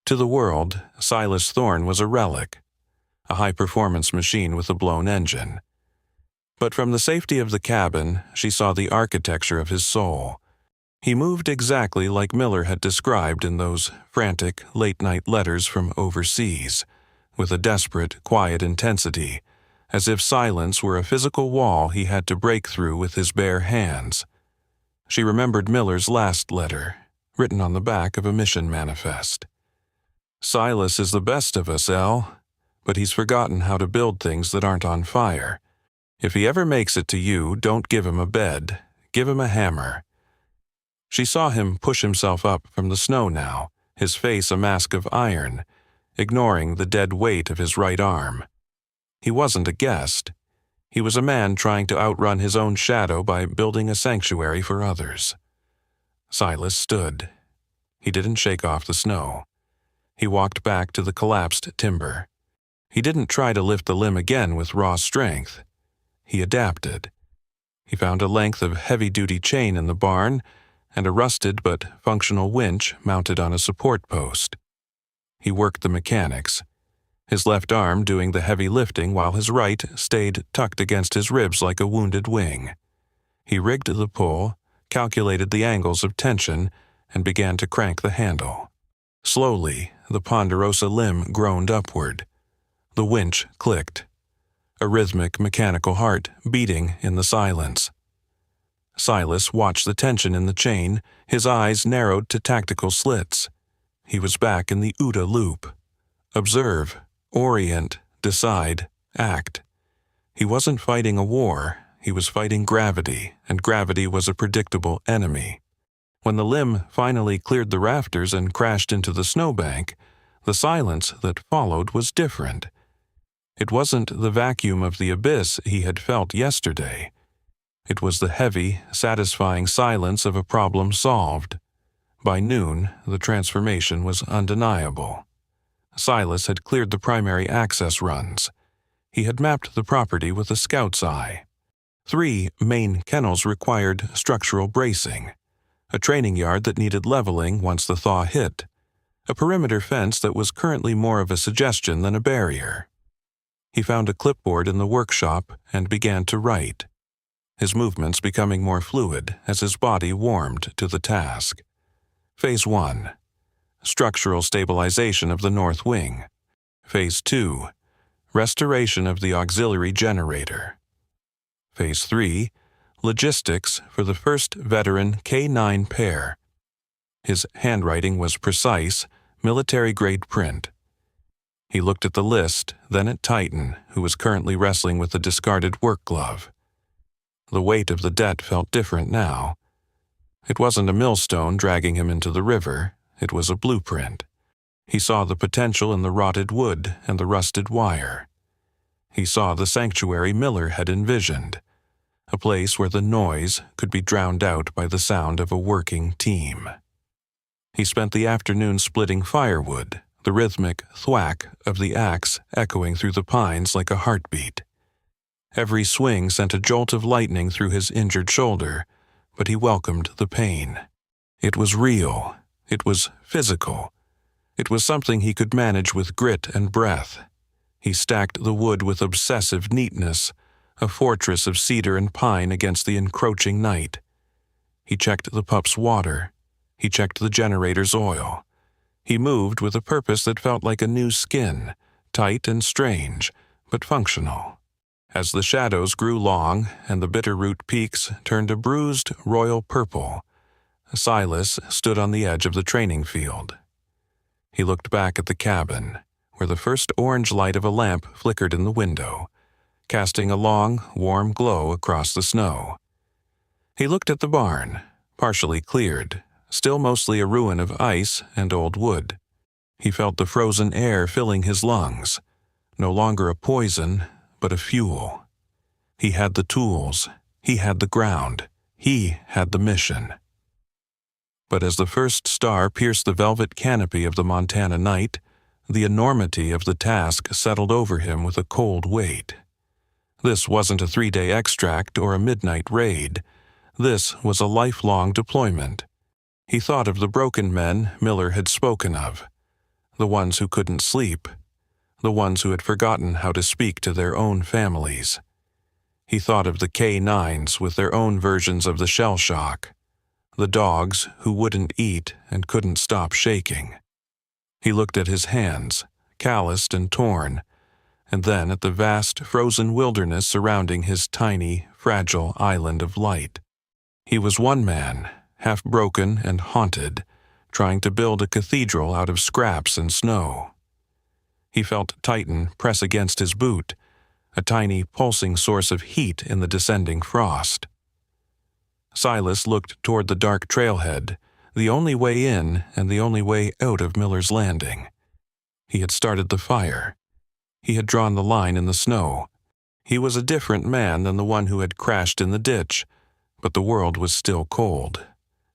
Speaker 1: To the world, Silas Thorne was a relic, a high-performance machine with a blown engine. But from the safety of the cabin, she saw the architecture of his soul. He moved exactly like Miller had described in those frantic, late-night letters from overseas, with a desperate, quiet intensity, as if silence were a physical wall he had to break through with his bare hands. She remembered Miller's last letter, written on the back of a mission manifest. "Silas is the best of us, Elle, but he's forgotten how to build things that aren't on fire. If he ever makes it to you, don't give him a bed, give him a hammer." She saw him push himself up from the snow now, his face a mask of iron, ignoring the dead weight of his right arm. He wasn't a guest. He was a man trying to outrun his own shadow by building a sanctuary for others. Silas stood. He didn't shake off the snow. He walked back to the collapsed timber. He didn't try to lift the limb again with raw strength. He adapted. He found a length of heavy-duty chain in the barn and a rusted but functional winch mounted on a support post. He worked the mechanics, his left arm doing the heavy lifting while his right stayed tucked against his ribs like a wounded wing. He rigged the pull, calculated the angles of tension, and began to crank the handle. Slowly, the ponderosa limb groaned upward. The winch clicked, a rhythmic mechanical heart beating in the silence. Silas watched the tension in the chain, his eyes narrowed to tactical slits. He was back in the OODA loop. Observe, orient, decide, act. He wasn't fighting a war, he was fighting gravity, and gravity was a predictable enemy. When the limb finally cleared the rafters and crashed into the snowbank, the silence that followed was different. It wasn't the vacuum of the abyss he had felt yesterday. It was the heavy, satisfying silence of a problem solved. By noon, the transformation was undeniable. Silas had cleared the primary access runs. He had mapped the property with a scout's eye. 3 main kennels required structural bracing, a training yard that needed leveling once the thaw hit, a perimeter fence that was currently more of a suggestion than a barrier. He found a clipboard in the workshop and began to write, his movements becoming more fluid as his body warmed to the task. Phase 1. Structural stabilization of the north wing. Phase 2. Restoration of the auxiliary generator. Phase 3. Logistics for the first veteran K9 pair. His handwriting was precise, military-grade print. He looked at the list, then at Titan, who was currently wrestling with a discarded work glove. The weight of the debt felt different now. It wasn't a millstone dragging him into the river, it was a blueprint. He saw the potential in the rotted wood and the rusted wire. He saw the sanctuary Miller had envisioned, a place where the noise could be drowned out by the sound of a working team. He spent the afternoon splitting firewood, the rhythmic thwack of the axe echoing through the pines like a heartbeat. Every swing sent a jolt of lightning through his injured shoulder, but he welcomed the pain. It was real. It was physical. It was something he could manage with grit and breath. He stacked the wood with obsessive neatness, a fortress of cedar and pine against the encroaching night. He checked the pup's water. He checked the generator's oil. He moved with a purpose that felt like a new skin, tight and strange, but functional. As the shadows grew long and the bitterroot peaks turned a bruised royal purple, Silas stood on the edge of the training field. He looked back at the cabin, where the first orange light of a lamp flickered in the window, casting a long, warm glow across the snow. He looked at the barn, partially cleared, still mostly a ruin of ice and old wood. He felt the frozen air filling his lungs, no longer a poison, but a fuel. He had the tools, he had the ground, he had the mission. But as the first star pierced the velvet canopy of the Montana night, the enormity of the task settled over him with a cold weight. This wasn't a 3-day extract or a midnight raid. This was a lifelong deployment. He thought of the broken men Miller had spoken of, the ones who couldn't sleep, the ones who had forgotten how to speak to their own families. He thought of the K9s with their own versions of the shell shock, the dogs who wouldn't eat and couldn't stop shaking. He looked at his hands, calloused and torn, and then at the vast frozen wilderness surrounding his tiny, fragile island of light. He was one man, half broken and haunted, trying to build a cathedral out of scraps and snow. He felt Titan press against his boot, a tiny pulsing source of heat in the descending frost. Silas looked toward the dark trailhead, the only way in and the only way out of Miller's Landing. He had started the fire. He had drawn the line in the snow. He was a different man than the one who had crashed in the ditch, but the world was still cold,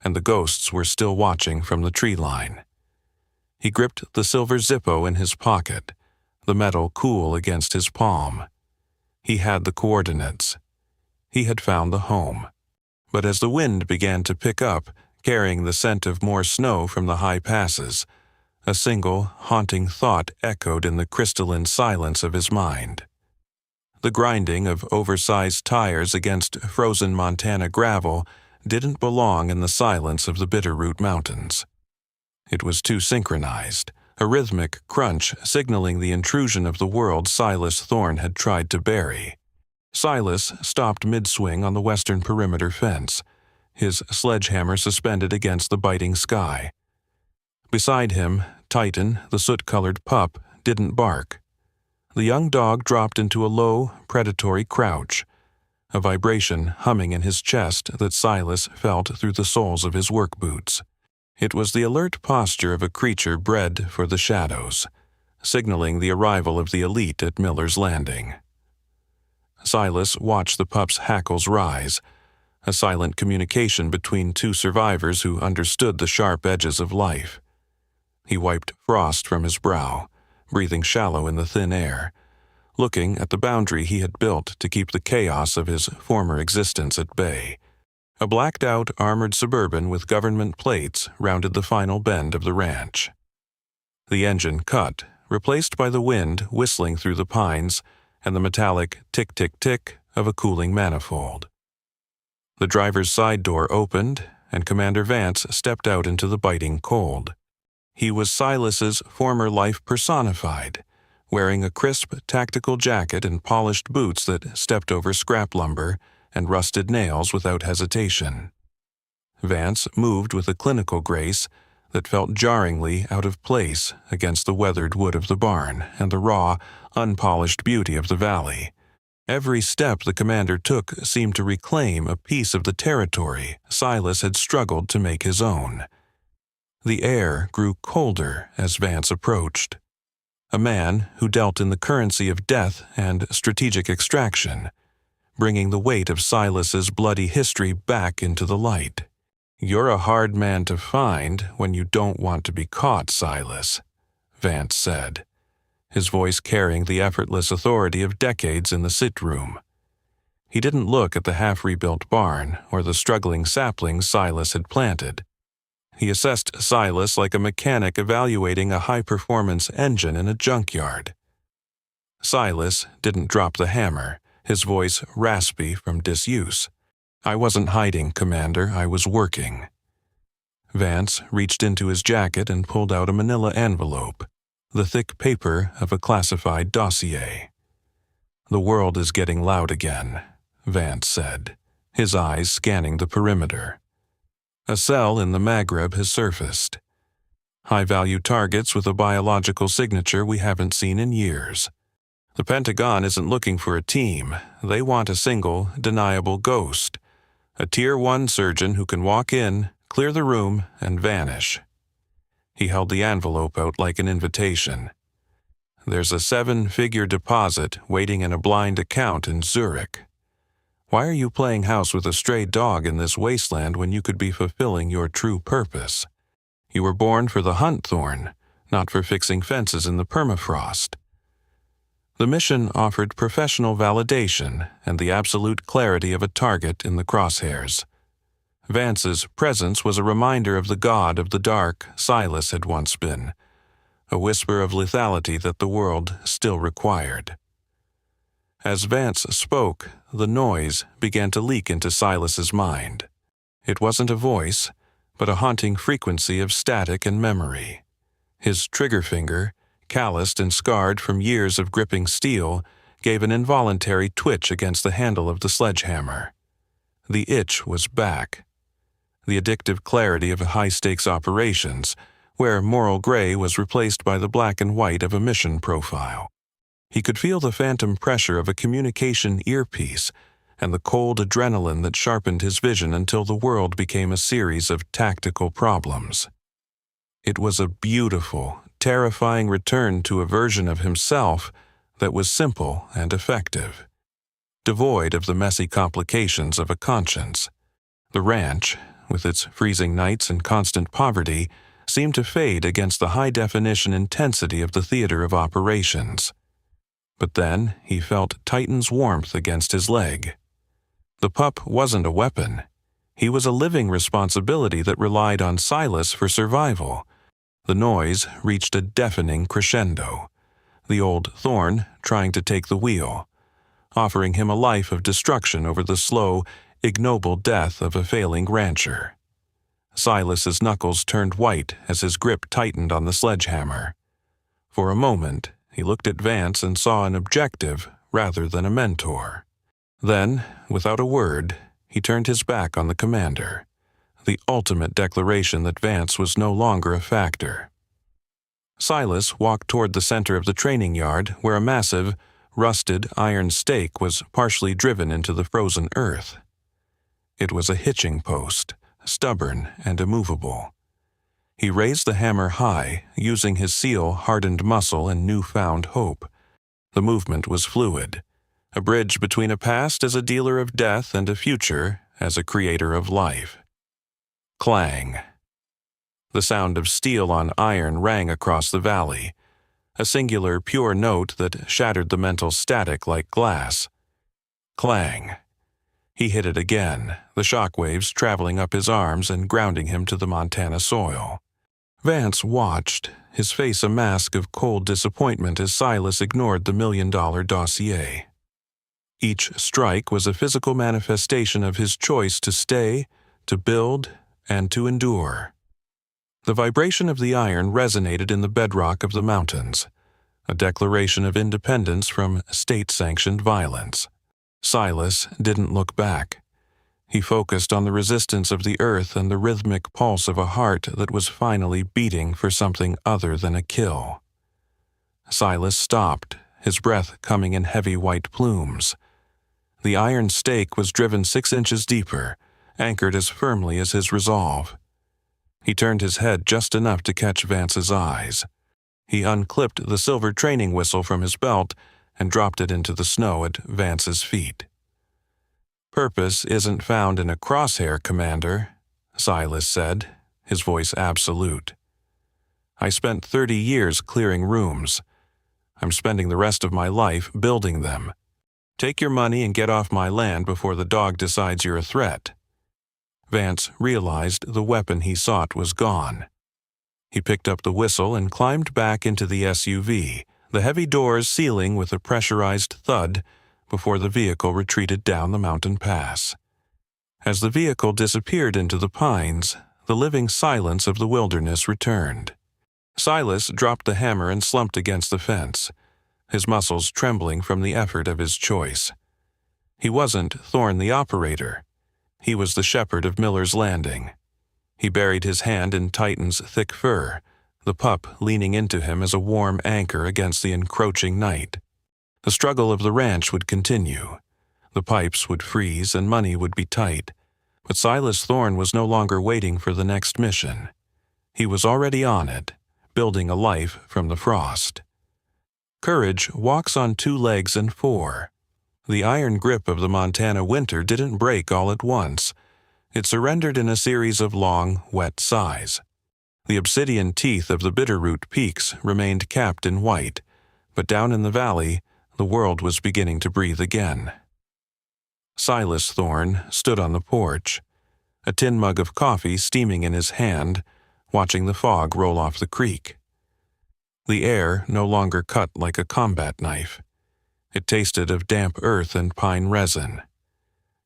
Speaker 1: and the ghosts were still watching from the tree line. He gripped the silver Zippo in his pocket, the metal cool against his palm. He had the coordinates. He had found the home. But as the wind began to pick up, carrying the scent of more snow from the high passes, a single, haunting thought echoed in the crystalline silence of his mind. The grinding of oversized tires against frozen Montana gravel didn't belong in the silence of the Bitterroot Mountains. It was too synchronized, a rhythmic crunch signaling the intrusion of the world Silas Thorne had tried to bury. Silas stopped mid-swing on the western perimeter fence, his sledgehammer suspended against the biting sky. Beside him, Titan, the soot-colored pup, didn't bark. The young dog dropped into a low, predatory crouch, a vibration humming in his chest that Silas felt through the soles of his work boots. It was the alert posture of a creature bred for the shadows, signaling the arrival of the elite at Miller's Landing. Silas watched the pup's hackles rise, a silent communication between two survivors who understood the sharp edges of life. He wiped frost from his brow, breathing shallow in the thin air, looking at the boundary he had built to keep the chaos of his former existence at bay. A blacked-out armored Suburban with government plates rounded the final bend of the ranch. The engine cut, replaced by the wind whistling through the pines and the metallic tick-tick-tick of a cooling manifold. The driver's side door opened, and Commander Vance stepped out into the biting cold. He was Silas's former life personified, wearing a crisp tactical jacket and polished boots that stepped over scrap lumber and rusted nails without hesitation. Vance moved with a clinical grace that felt jarringly out of place against the weathered wood of the barn and the raw, unpolished beauty of the valley. Every step the commander took seemed to reclaim a piece of the territory Silas had struggled to make his own. The air grew colder as Vance approached. A man who dealt in the currency of death and strategic extraction, bringing the weight of Silas's bloody history back into the light. "You're a hard man to find when you don't want to be caught, Silas," Vance said, his voice carrying the effortless authority of decades in the sit-room. He didn't look at the half-rebuilt barn or the struggling saplings Silas had planted. He assessed Silas like a mechanic evaluating a high-performance engine in a junkyard. Silas didn't drop the hammer, his voice raspy from disuse. "I wasn't hiding, Commander. I was working." Vance reached into his jacket and pulled out a manila envelope, the thick paper of a classified dossier. "The world is getting loud again," Vance said, his eyes scanning the perimeter. "A cell in the Maghreb has surfaced. High-value targets with a biological signature we haven't seen in years. The Pentagon isn't looking for a team. They want a single, deniable ghost. A Tier 1 surgeon who can walk in, clear the room, and vanish." He held the envelope out like an invitation. "There's a 7-figure deposit waiting in a blind account in Zurich. Why are you playing house with a stray dog in this wasteland when you could be fulfilling your true purpose? You were born for the hunt, Thorne, not for fixing fences in the permafrost." The mission offered professional validation and the absolute clarity of a target in the crosshairs. Vance's presence was a reminder of the god of the dark Silas had once been, a whisper of lethality that the world still required. As Vance spoke, the noise began to leak into Silas's mind. It wasn't a voice, but a haunting frequency of static and memory. His trigger finger, calloused and scarred from years of gripping steel, gave an involuntary twitch against the handle of the sledgehammer. The itch was back. The addictive clarity of high-stakes operations, where moral gray was replaced by the black and white of a mission profile. He could feel the phantom pressure of a communication earpiece, and the cold adrenaline that sharpened his vision until the world became a series of tactical problems. It was a beautiful, terrifying return to a version of himself that was simple and effective, devoid of the messy complications of a conscience. The ranch, with its freezing nights and constant poverty, seemed to fade against the high-definition intensity of the theater of operations. But then he felt Titan's warmth against his leg. The pup wasn't a weapon. He was a living responsibility that relied on Silas for survival. The noise reached a deafening crescendo, the old Thorne trying to take the wheel, offering him a life of destruction over the slow, ignoble death of a failing rancher. Silas's knuckles turned white as his grip tightened on the sledgehammer. For a moment, he looked at Vance and saw an objective rather than a mentor. Then, without a word, he turned his back on the commander, the ultimate declaration that Vance was no longer a factor. Silas walked toward the center of the training yard where a massive, rusted iron stake was partially driven into the frozen earth. It was a hitching post, stubborn and immovable. He raised the hammer high, using his seal-hardened muscle and newfound hope. The movement was fluid, a bridge between a past as a dealer of death and a future as a creator of life. Clang. The sound of steel on iron rang across the valley, a singular, pure note that shattered the mental static like glass. Clang. He hit it again, the shockwaves traveling up his arms and grounding him to the Montana soil. Vance watched, his face a mask of cold disappointment as Silas ignored the $1 million dossier. Each strike was a physical manifestation of his choice to stay, to build, and to endure. The vibration of the iron resonated in the bedrock of the mountains, a declaration of independence from state-sanctioned violence. Silas didn't look back. He focused on the resistance of the earth and the rhythmic pulse of a heart that was finally beating for something other than a kill. Silas stopped, his breath coming in heavy white plumes. The iron stake was driven 6 inches deeper, anchored as firmly as his resolve. He turned his head just enough to catch Vance's eyes. He unclipped the silver training whistle from his belt and dropped it into the snow at Vance's feet. "Purpose isn't found in a crosshair, Commander," Silas said, his voice absolute. "I spent 30 years clearing rooms. I'm spending the rest of my life building them. Take your money and get off my land before the dog decides you're a threat." Vance realized the weapon he sought was gone. He picked up the whistle and climbed back into the SUV, the heavy doors sealing with a pressurized thud before the vehicle retreated down the mountain pass. As the vehicle disappeared into the pines, the living silence of the wilderness returned. Silas dropped the hammer and slumped against the fence, his muscles trembling from the effort of his choice. He wasn't Thorne the operator. He was the shepherd of Miller's Landing. He buried his hand in Titan's thick fur, the pup leaning into him as a warm anchor against the encroaching night. The struggle of the ranch would continue. The pipes would freeze and money would be tight. But Silas Thorne was no longer waiting for the next mission. He was already on it, building a life from the frost. Courage walks on 2 legs and 4. The iron grip of the Montana winter didn't break all at once. It surrendered in a series of long, wet sighs. The obsidian teeth of the Bitterroot peaks remained capped in white, but down in the valley, the world was beginning to breathe again. Silas Thorne stood on the porch, a tin mug of coffee steaming in his hand, watching the fog roll off the creek. The air no longer cut like a combat knife. It tasted of damp earth and pine resin.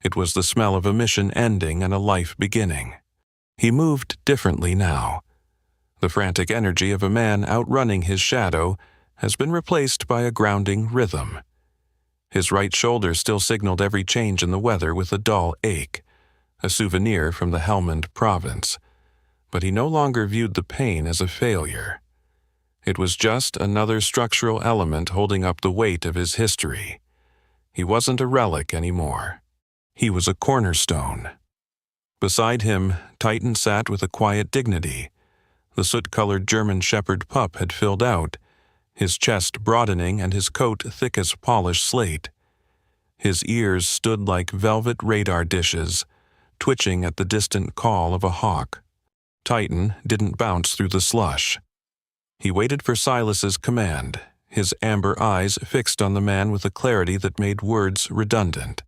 Speaker 1: It was the smell of a mission ending and a life beginning. He moved differently now. The frantic energy of a man outrunning his shadow has been replaced by a grounding rhythm. His right shoulder still signaled every change in the weather with a dull ache, a souvenir from the Helmand province, but he no longer viewed the pain as a failure. It was just another structural element holding up the weight of his history. He wasn't a relic anymore. He was a cornerstone. Beside him, Titan sat with a quiet dignity. The soot-colored German shepherd pup had filled out, his chest broadening and his coat thick as polished slate. His ears stood like velvet radar dishes, twitching at the distant call of a hawk. Titan didn't bounce through the slush. He waited for Silas's command, his amber eyes fixed on the man with a clarity that made words redundant.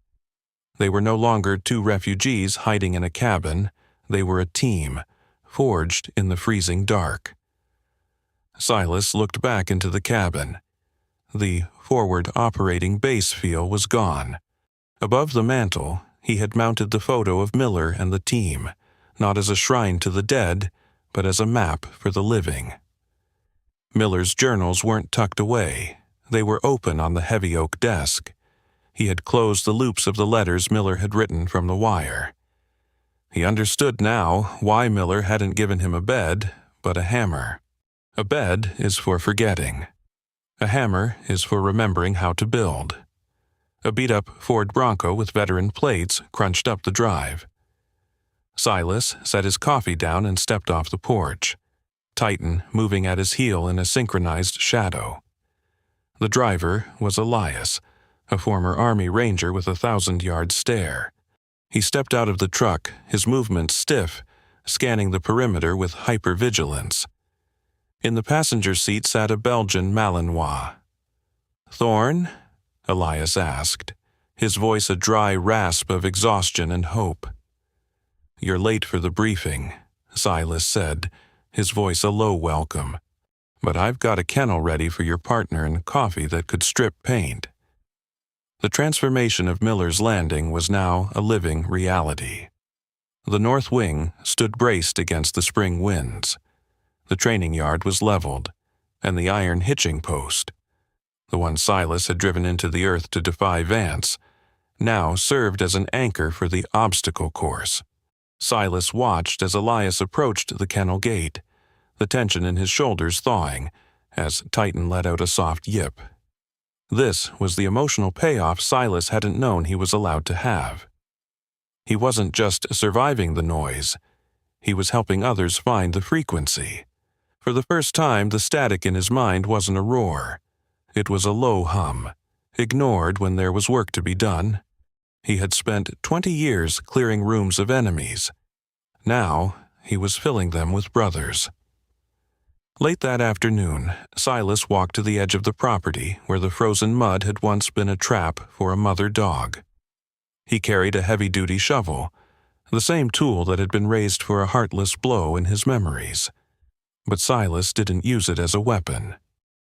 Speaker 1: They were no longer two refugees hiding in a cabin. They were a team, forged in the freezing dark. Silas looked back into the cabin. The forward operating base feel was gone. Above the mantel, he had mounted the photo of Miller and the team, not as a shrine to the dead, but as a map for the living. Miller's journals weren't tucked away. They were open on the heavy oak desk. He had closed the loops of the letters Miller had written from the wire. He understood now why Miller hadn't given him a bed, but a hammer. A bed is for forgetting. A hammer is for remembering how to build. A beat-up Ford Bronco with veteran plates crunched up the drive. Silas set his coffee down and stepped off the porch, Titan moving at his heel in a synchronized shadow. The driver was Elias, a former Army Ranger with a 1,000-yard stare. He stepped out of the truck, his movements stiff, scanning the perimeter with hypervigilance. In the passenger seat sat a Belgian Malinois. "Thorne?" Elias asked, his voice a dry rasp of exhaustion and hope. "You're late for the briefing," Silas said, his voice a low welcome. "But I've got a kennel ready for your partner and coffee that could strip paint." The transformation of Miller's Landing was now a living reality. The north wing stood braced against the spring winds. The training yard was leveled, and the iron hitching post, the one Silas had driven into the earth to defy Vance, now served as an anchor for the obstacle course. Silas watched as Elias approached the kennel gate, the tension in his shoulders thawing, as Titan let out a soft yip. This was the emotional payoff Silas hadn't known he was allowed to have. He wasn't just surviving the noise, he was helping others find the frequency. For the first time, the static in his mind wasn't a roar. It was a low hum, ignored when there was work to be done. He had spent 20 years clearing rooms of enemies. Now, he was filling them with brothers. Late that afternoon, Silas walked to the edge of the property where the frozen mud had once been a trap for a mother dog. He carried a heavy-duty shovel, the same tool that had been raised for a heartless blow in his memories. But Silas didn't use it as a weapon.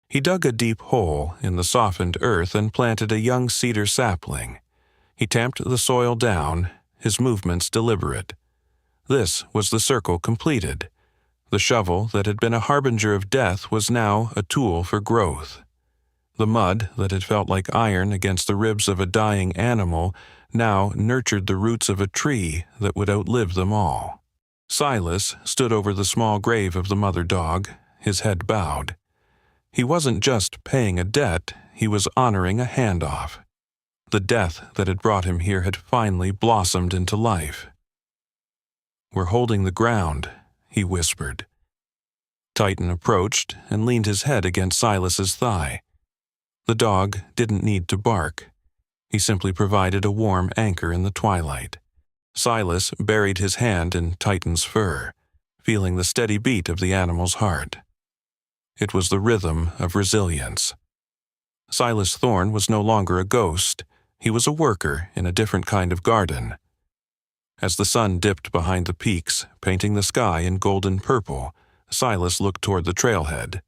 Speaker 1: He dug a deep hole in the softened earth and planted a young cedar sapling. He tamped the soil down, his movements deliberate. This was the circle completed. The shovel that had been a harbinger of death was now a tool for growth. The mud that had felt like iron against the ribs of a dying animal now nurtured the roots of a tree that would outlive them all. Silas stood over the small grave of the mother dog, his head bowed. He wasn't just paying a debt, he was honoring a handoff. The death that had brought him here had finally blossomed into life. "We're holding the ground," he whispered. Titan approached and leaned his head against Silas's thigh. The dog didn't need to bark. He simply provided a warm anchor in the twilight. Silas buried his hand in Titan's fur, feeling the steady beat of the animal's heart. It was the rhythm of resilience. Silas Thorne was no longer a ghost. He was a worker in a different kind of garden. As the sun dipped behind the peaks, painting the sky in golden purple, Silas looked toward the trailhead.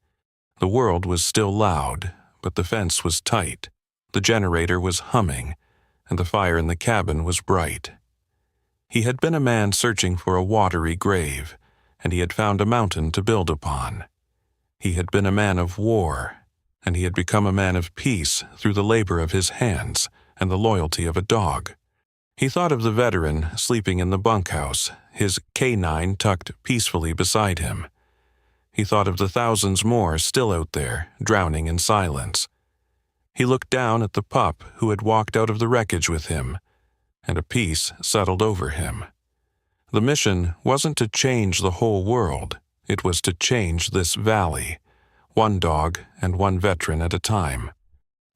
Speaker 1: The world was still loud, but the fence was tight. The generator was humming, and the fire in the cabin was bright. He had been a man searching for a watery grave, and he had found a mountain to build upon. He had been a man of war, and he had become a man of peace through the labor of his hands and the loyalty of a dog. He thought of the veteran sleeping in the bunkhouse, his K9 tucked peacefully beside him. He thought of the thousands more still out there, drowning in silence. He looked down at the pup who had walked out of the wreckage with him, and a peace settled over him. The mission wasn't to change the whole world, it was to change this valley, one dog and one veteran at a time.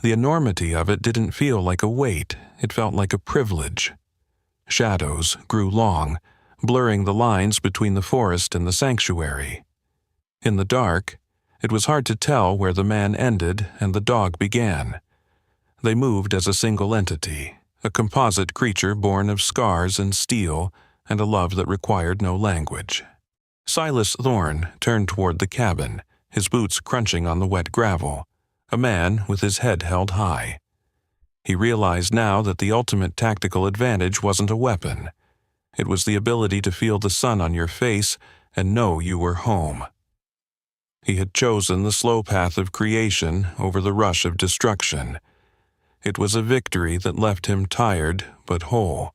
Speaker 1: The enormity of it didn't feel like a weight, it felt like a privilege. Shadows grew long, blurring the lines between the forest and the sanctuary. In the dark, it was hard to tell where the man ended and the dog began. They moved as a single entity, a composite creature born of scars and steel and a love that required no language. Silas Thorne turned toward the cabin, his boots crunching on the wet gravel, a man with his head held high. He realized now that the ultimate tactical advantage wasn't a weapon. It was the ability to feel the sun on your face and know you were home. He had chosen the slow path of creation over the rush of destruction. It was a victory that left him tired but whole.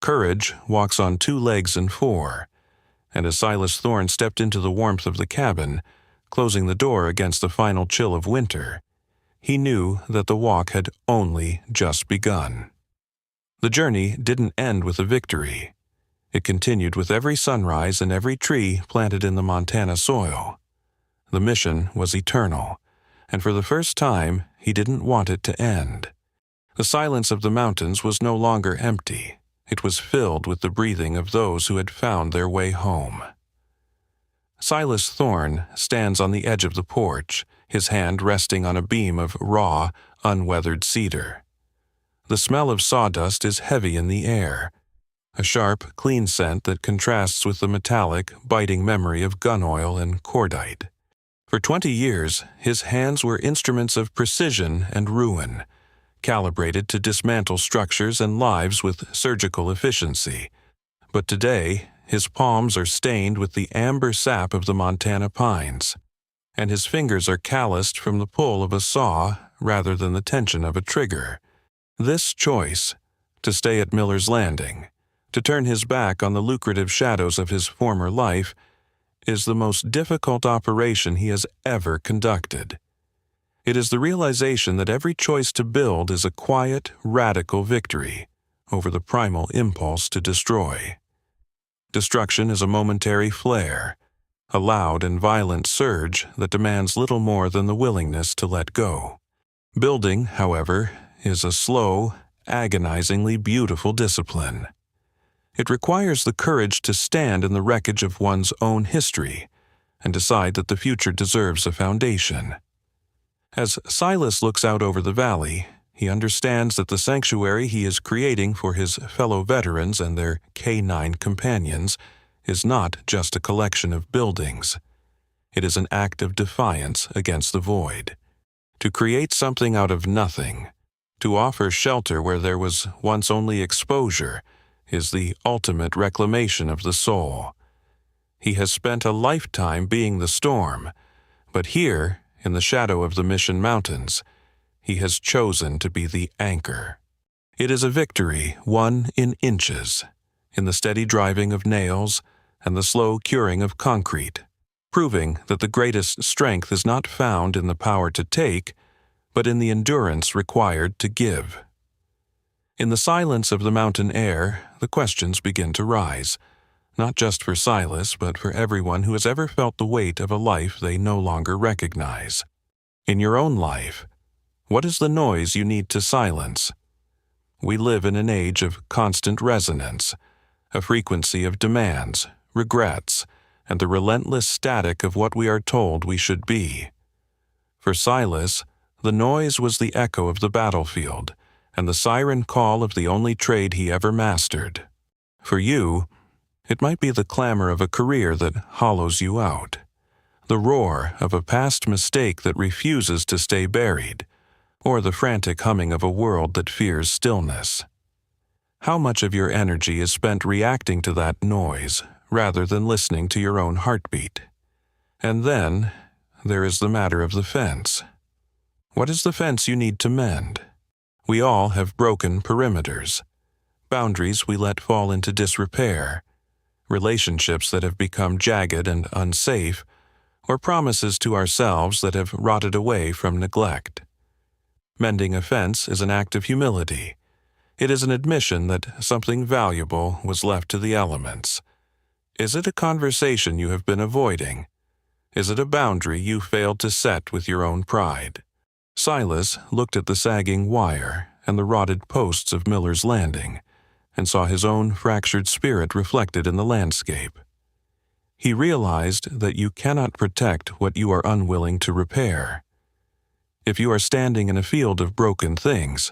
Speaker 1: Courage walks on 2 legs and 4, and as Silas Thorne stepped into the warmth of the cabin, closing the door against the final chill of winter, he knew that the walk had only just begun. The journey didn't end with a victory. It continued with every sunrise and every tree planted in the Montana soil. The mission was eternal, and for the first time, he didn't want it to end. The silence of the mountains was no longer empty. It was filled with the breathing of those who had found their way home. Silas Thorne stands on the edge of the porch, his hand resting on a beam of raw, unweathered cedar. The smell of sawdust is heavy in the air, a sharp, clean scent that contrasts with the metallic, biting memory of gun oil and cordite. For 20 years, his hands were instruments of precision and ruin, calibrated to dismantle structures and lives with surgical efficiency. But today, his palms are stained with the amber sap of the Montana pines, and his fingers are calloused from the pull of a saw rather than the tension of a trigger. This choice, to stay at Miller's Landing, to turn his back on the lucrative shadows of his former life, is the most difficult operation he has ever conducted. It is the realization that every choice to build is a quiet, radical victory over the primal impulse to destroy. Destruction is a momentary flare, a loud and violent surge that demands little more than the willingness to let go. Building, however, is a slow, agonizingly beautiful discipline. It requires the courage to stand in the wreckage of one's own history and decide that the future deserves a foundation. As Silas looks out over the valley, he understands that the sanctuary he is creating for his fellow veterans and their K-9 companions is not just a collection of buildings. It is an act of defiance against the void. To create something out of nothing, to offer shelter where there was once only exposure, is the ultimate reclamation of the soul. He has spent a lifetime being the storm, but here, in the shadow of the Mission Mountains, he has chosen to be the anchor. It is a victory won in inches, in the steady driving of nails and the slow curing of concrete, proving that the greatest strength is not found in the power to take, but in the endurance required to give. In the silence of the mountain air, the questions begin to rise, not just for Silas, but for everyone who has ever felt the weight of a life they no longer recognize. In your own life, what is the noise you need to silence? We live in an age of constant resonance, a frequency of demands, regrets, and the relentless static of what we are told we should be. For Silas, the noise was the echo of the battlefield, and the siren call of the only trade he ever mastered. For you, it might be the clamor of a career that hollows you out, the roar of a past mistake that refuses to stay buried, or the frantic humming of a world that fears stillness. How much of your energy is spent reacting to that noise rather than listening to your own heartbeat? And then, there is the matter of the fence. What is the fence you need to mend? We all have broken perimeters, boundaries we let fall into disrepair, relationships that have become jagged and unsafe, or promises to ourselves that have rotted away from neglect. Mending a fence is an act of humility. It is an admission that something valuable was left to the elements. Is it a conversation you have been avoiding? Is it a boundary you failed to set with your own pride? Silas looked at the sagging wire and the rotted posts of Miller's Landing and saw his own fractured spirit reflected in the landscape. He realized that you cannot protect what you are unwilling to repair. If you are standing in a field of broken things,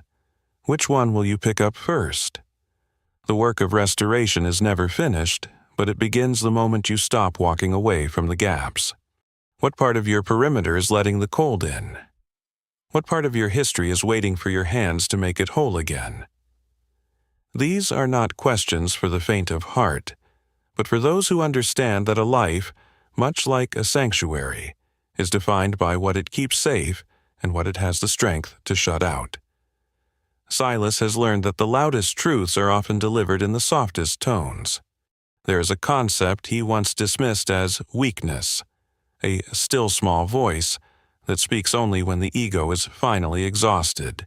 Speaker 1: which one will you pick up first? The work of restoration is never finished, but it begins the moment you stop walking away from the gaps. What part of your perimeter is letting the cold in? What part of your history is waiting for your hands to make it whole again? These are not questions for the faint of heart, but for those who understand that a life, much like a sanctuary, is defined by what it keeps safe and what it has the strength to shut out. Silas has learned that the loudest truths are often delivered in the softest tones. There is a concept he once dismissed as weakness, a still small voice that speaks only when the ego is finally exhausted.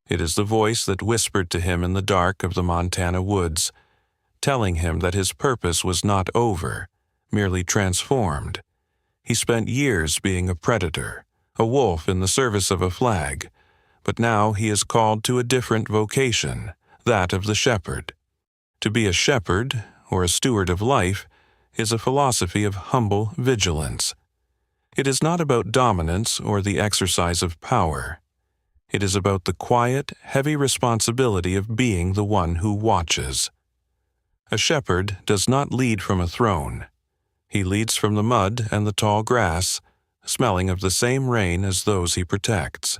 Speaker 1: It is the voice that whispered to him in the dark of the Montana woods, telling him that his purpose was not over, merely transformed. He spent years being a predator, a wolf in the service of a flag, but now he is called to a different vocation, that of the shepherd. To be a shepherd, or a steward of life, is a philosophy of humble vigilance. It is not about dominance or the exercise of power. It is about the quiet, heavy responsibility of being the one who watches. A shepherd does not lead from a throne. He leads from the mud and the tall grass, smelling of the same rain as those he protects.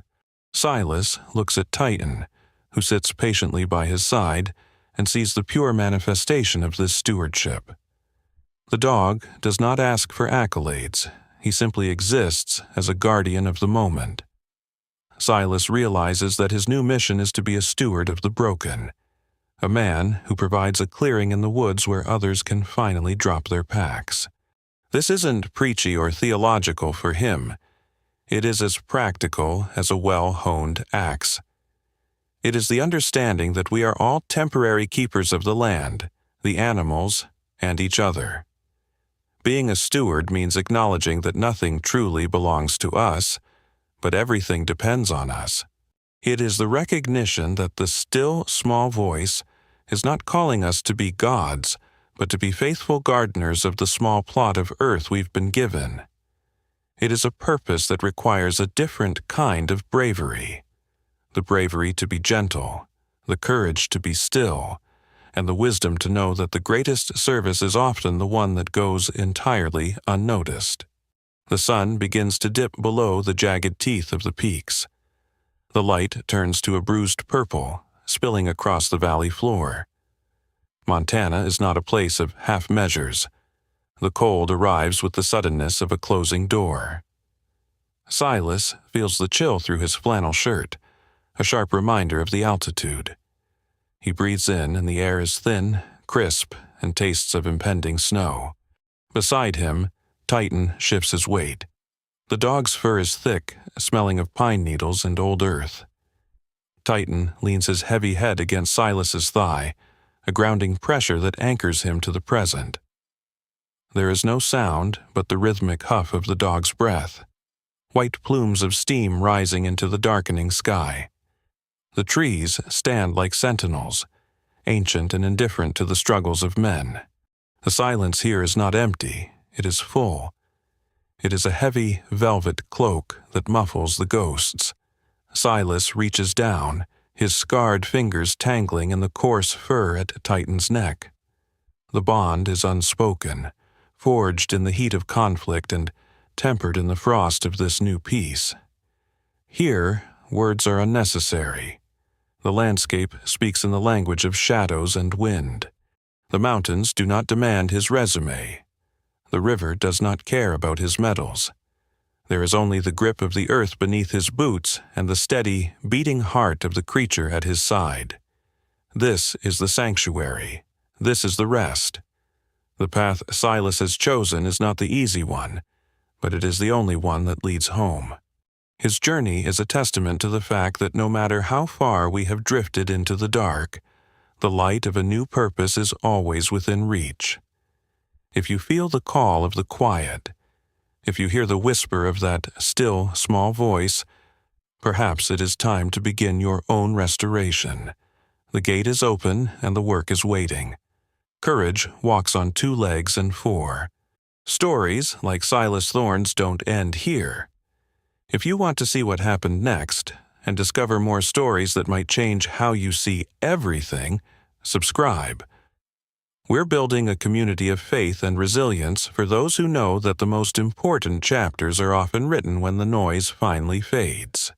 Speaker 1: Silas looks at Titan, who sits patiently by his side, and sees the pure manifestation of this stewardship. The dog does not ask for accolades. He simply exists as a guardian of the moment. Silas realizes that his new mission is to be a steward of the broken, a man who provides a clearing in the woods where others can finally drop their packs. This isn't preachy or theological for him. It is as practical as a well-honed axe. It is the understanding that we are all temporary keepers of the land, the animals, and each other. Being a steward means acknowledging that nothing truly belongs to us, but everything depends on us. It is the recognition that the still, small voice is not calling us to be gods, but to be faithful gardeners of the small plot of earth we've been given. It is a purpose that requires a different kind of bravery. The bravery to be gentle, the courage to be still, and the wisdom to know that the greatest service is often the one that goes entirely unnoticed. The sun begins to dip below the jagged teeth of the peaks. The light turns to a bruised purple, spilling across the valley floor. Montana is not a place of half measures. The cold arrives with the suddenness of a closing door. Silas feels the chill through his flannel shirt, a sharp reminder of the altitude. He breathes in, and the air is thin, crisp, and tastes of impending snow. Beside him, Titan shifts his weight. The dog's fur is thick, smelling of pine needles and old earth. Titan leans his heavy head against Silas's thigh, a grounding pressure that anchors him to the present. There is no sound but the rhythmic huff of the dog's breath, white plumes of steam rising into the darkening sky. The trees stand like sentinels, ancient and indifferent to the struggles of men. The silence here is not empty, it is full. It is a heavy velvet cloak that muffles the ghosts. Silas reaches down, his scarred fingers tangling in the coarse fur at Titan's neck. The bond is unspoken, forged in the heat of conflict and tempered in the frost of this new peace. Here, words are unnecessary. The landscape speaks in the language of shadows and wind. The mountains do not demand his resume. The river does not care about his medals. There is only the grip of the earth beneath his boots and the steady, beating heart of the creature at his side. This is the sanctuary. This is the rest. The path Silas has chosen is not the easy one, but it is the only one that leads home. His journey is a testament to the fact that no matter how far we have drifted into the dark, the light of a new purpose is always within reach. If you feel the call of the quiet, if you hear the whisper of that still, small voice, perhaps it is time to begin your own restoration. The gate is open and the work is waiting. Courage walks on 2 legs and 4. Stories like Silas Thorne's don't end here. If you want to see what happened next and discover more stories that might change how you see everything, subscribe. We're building a community of faith and resilience for those who know that the most important chapters are often written when the noise finally fades.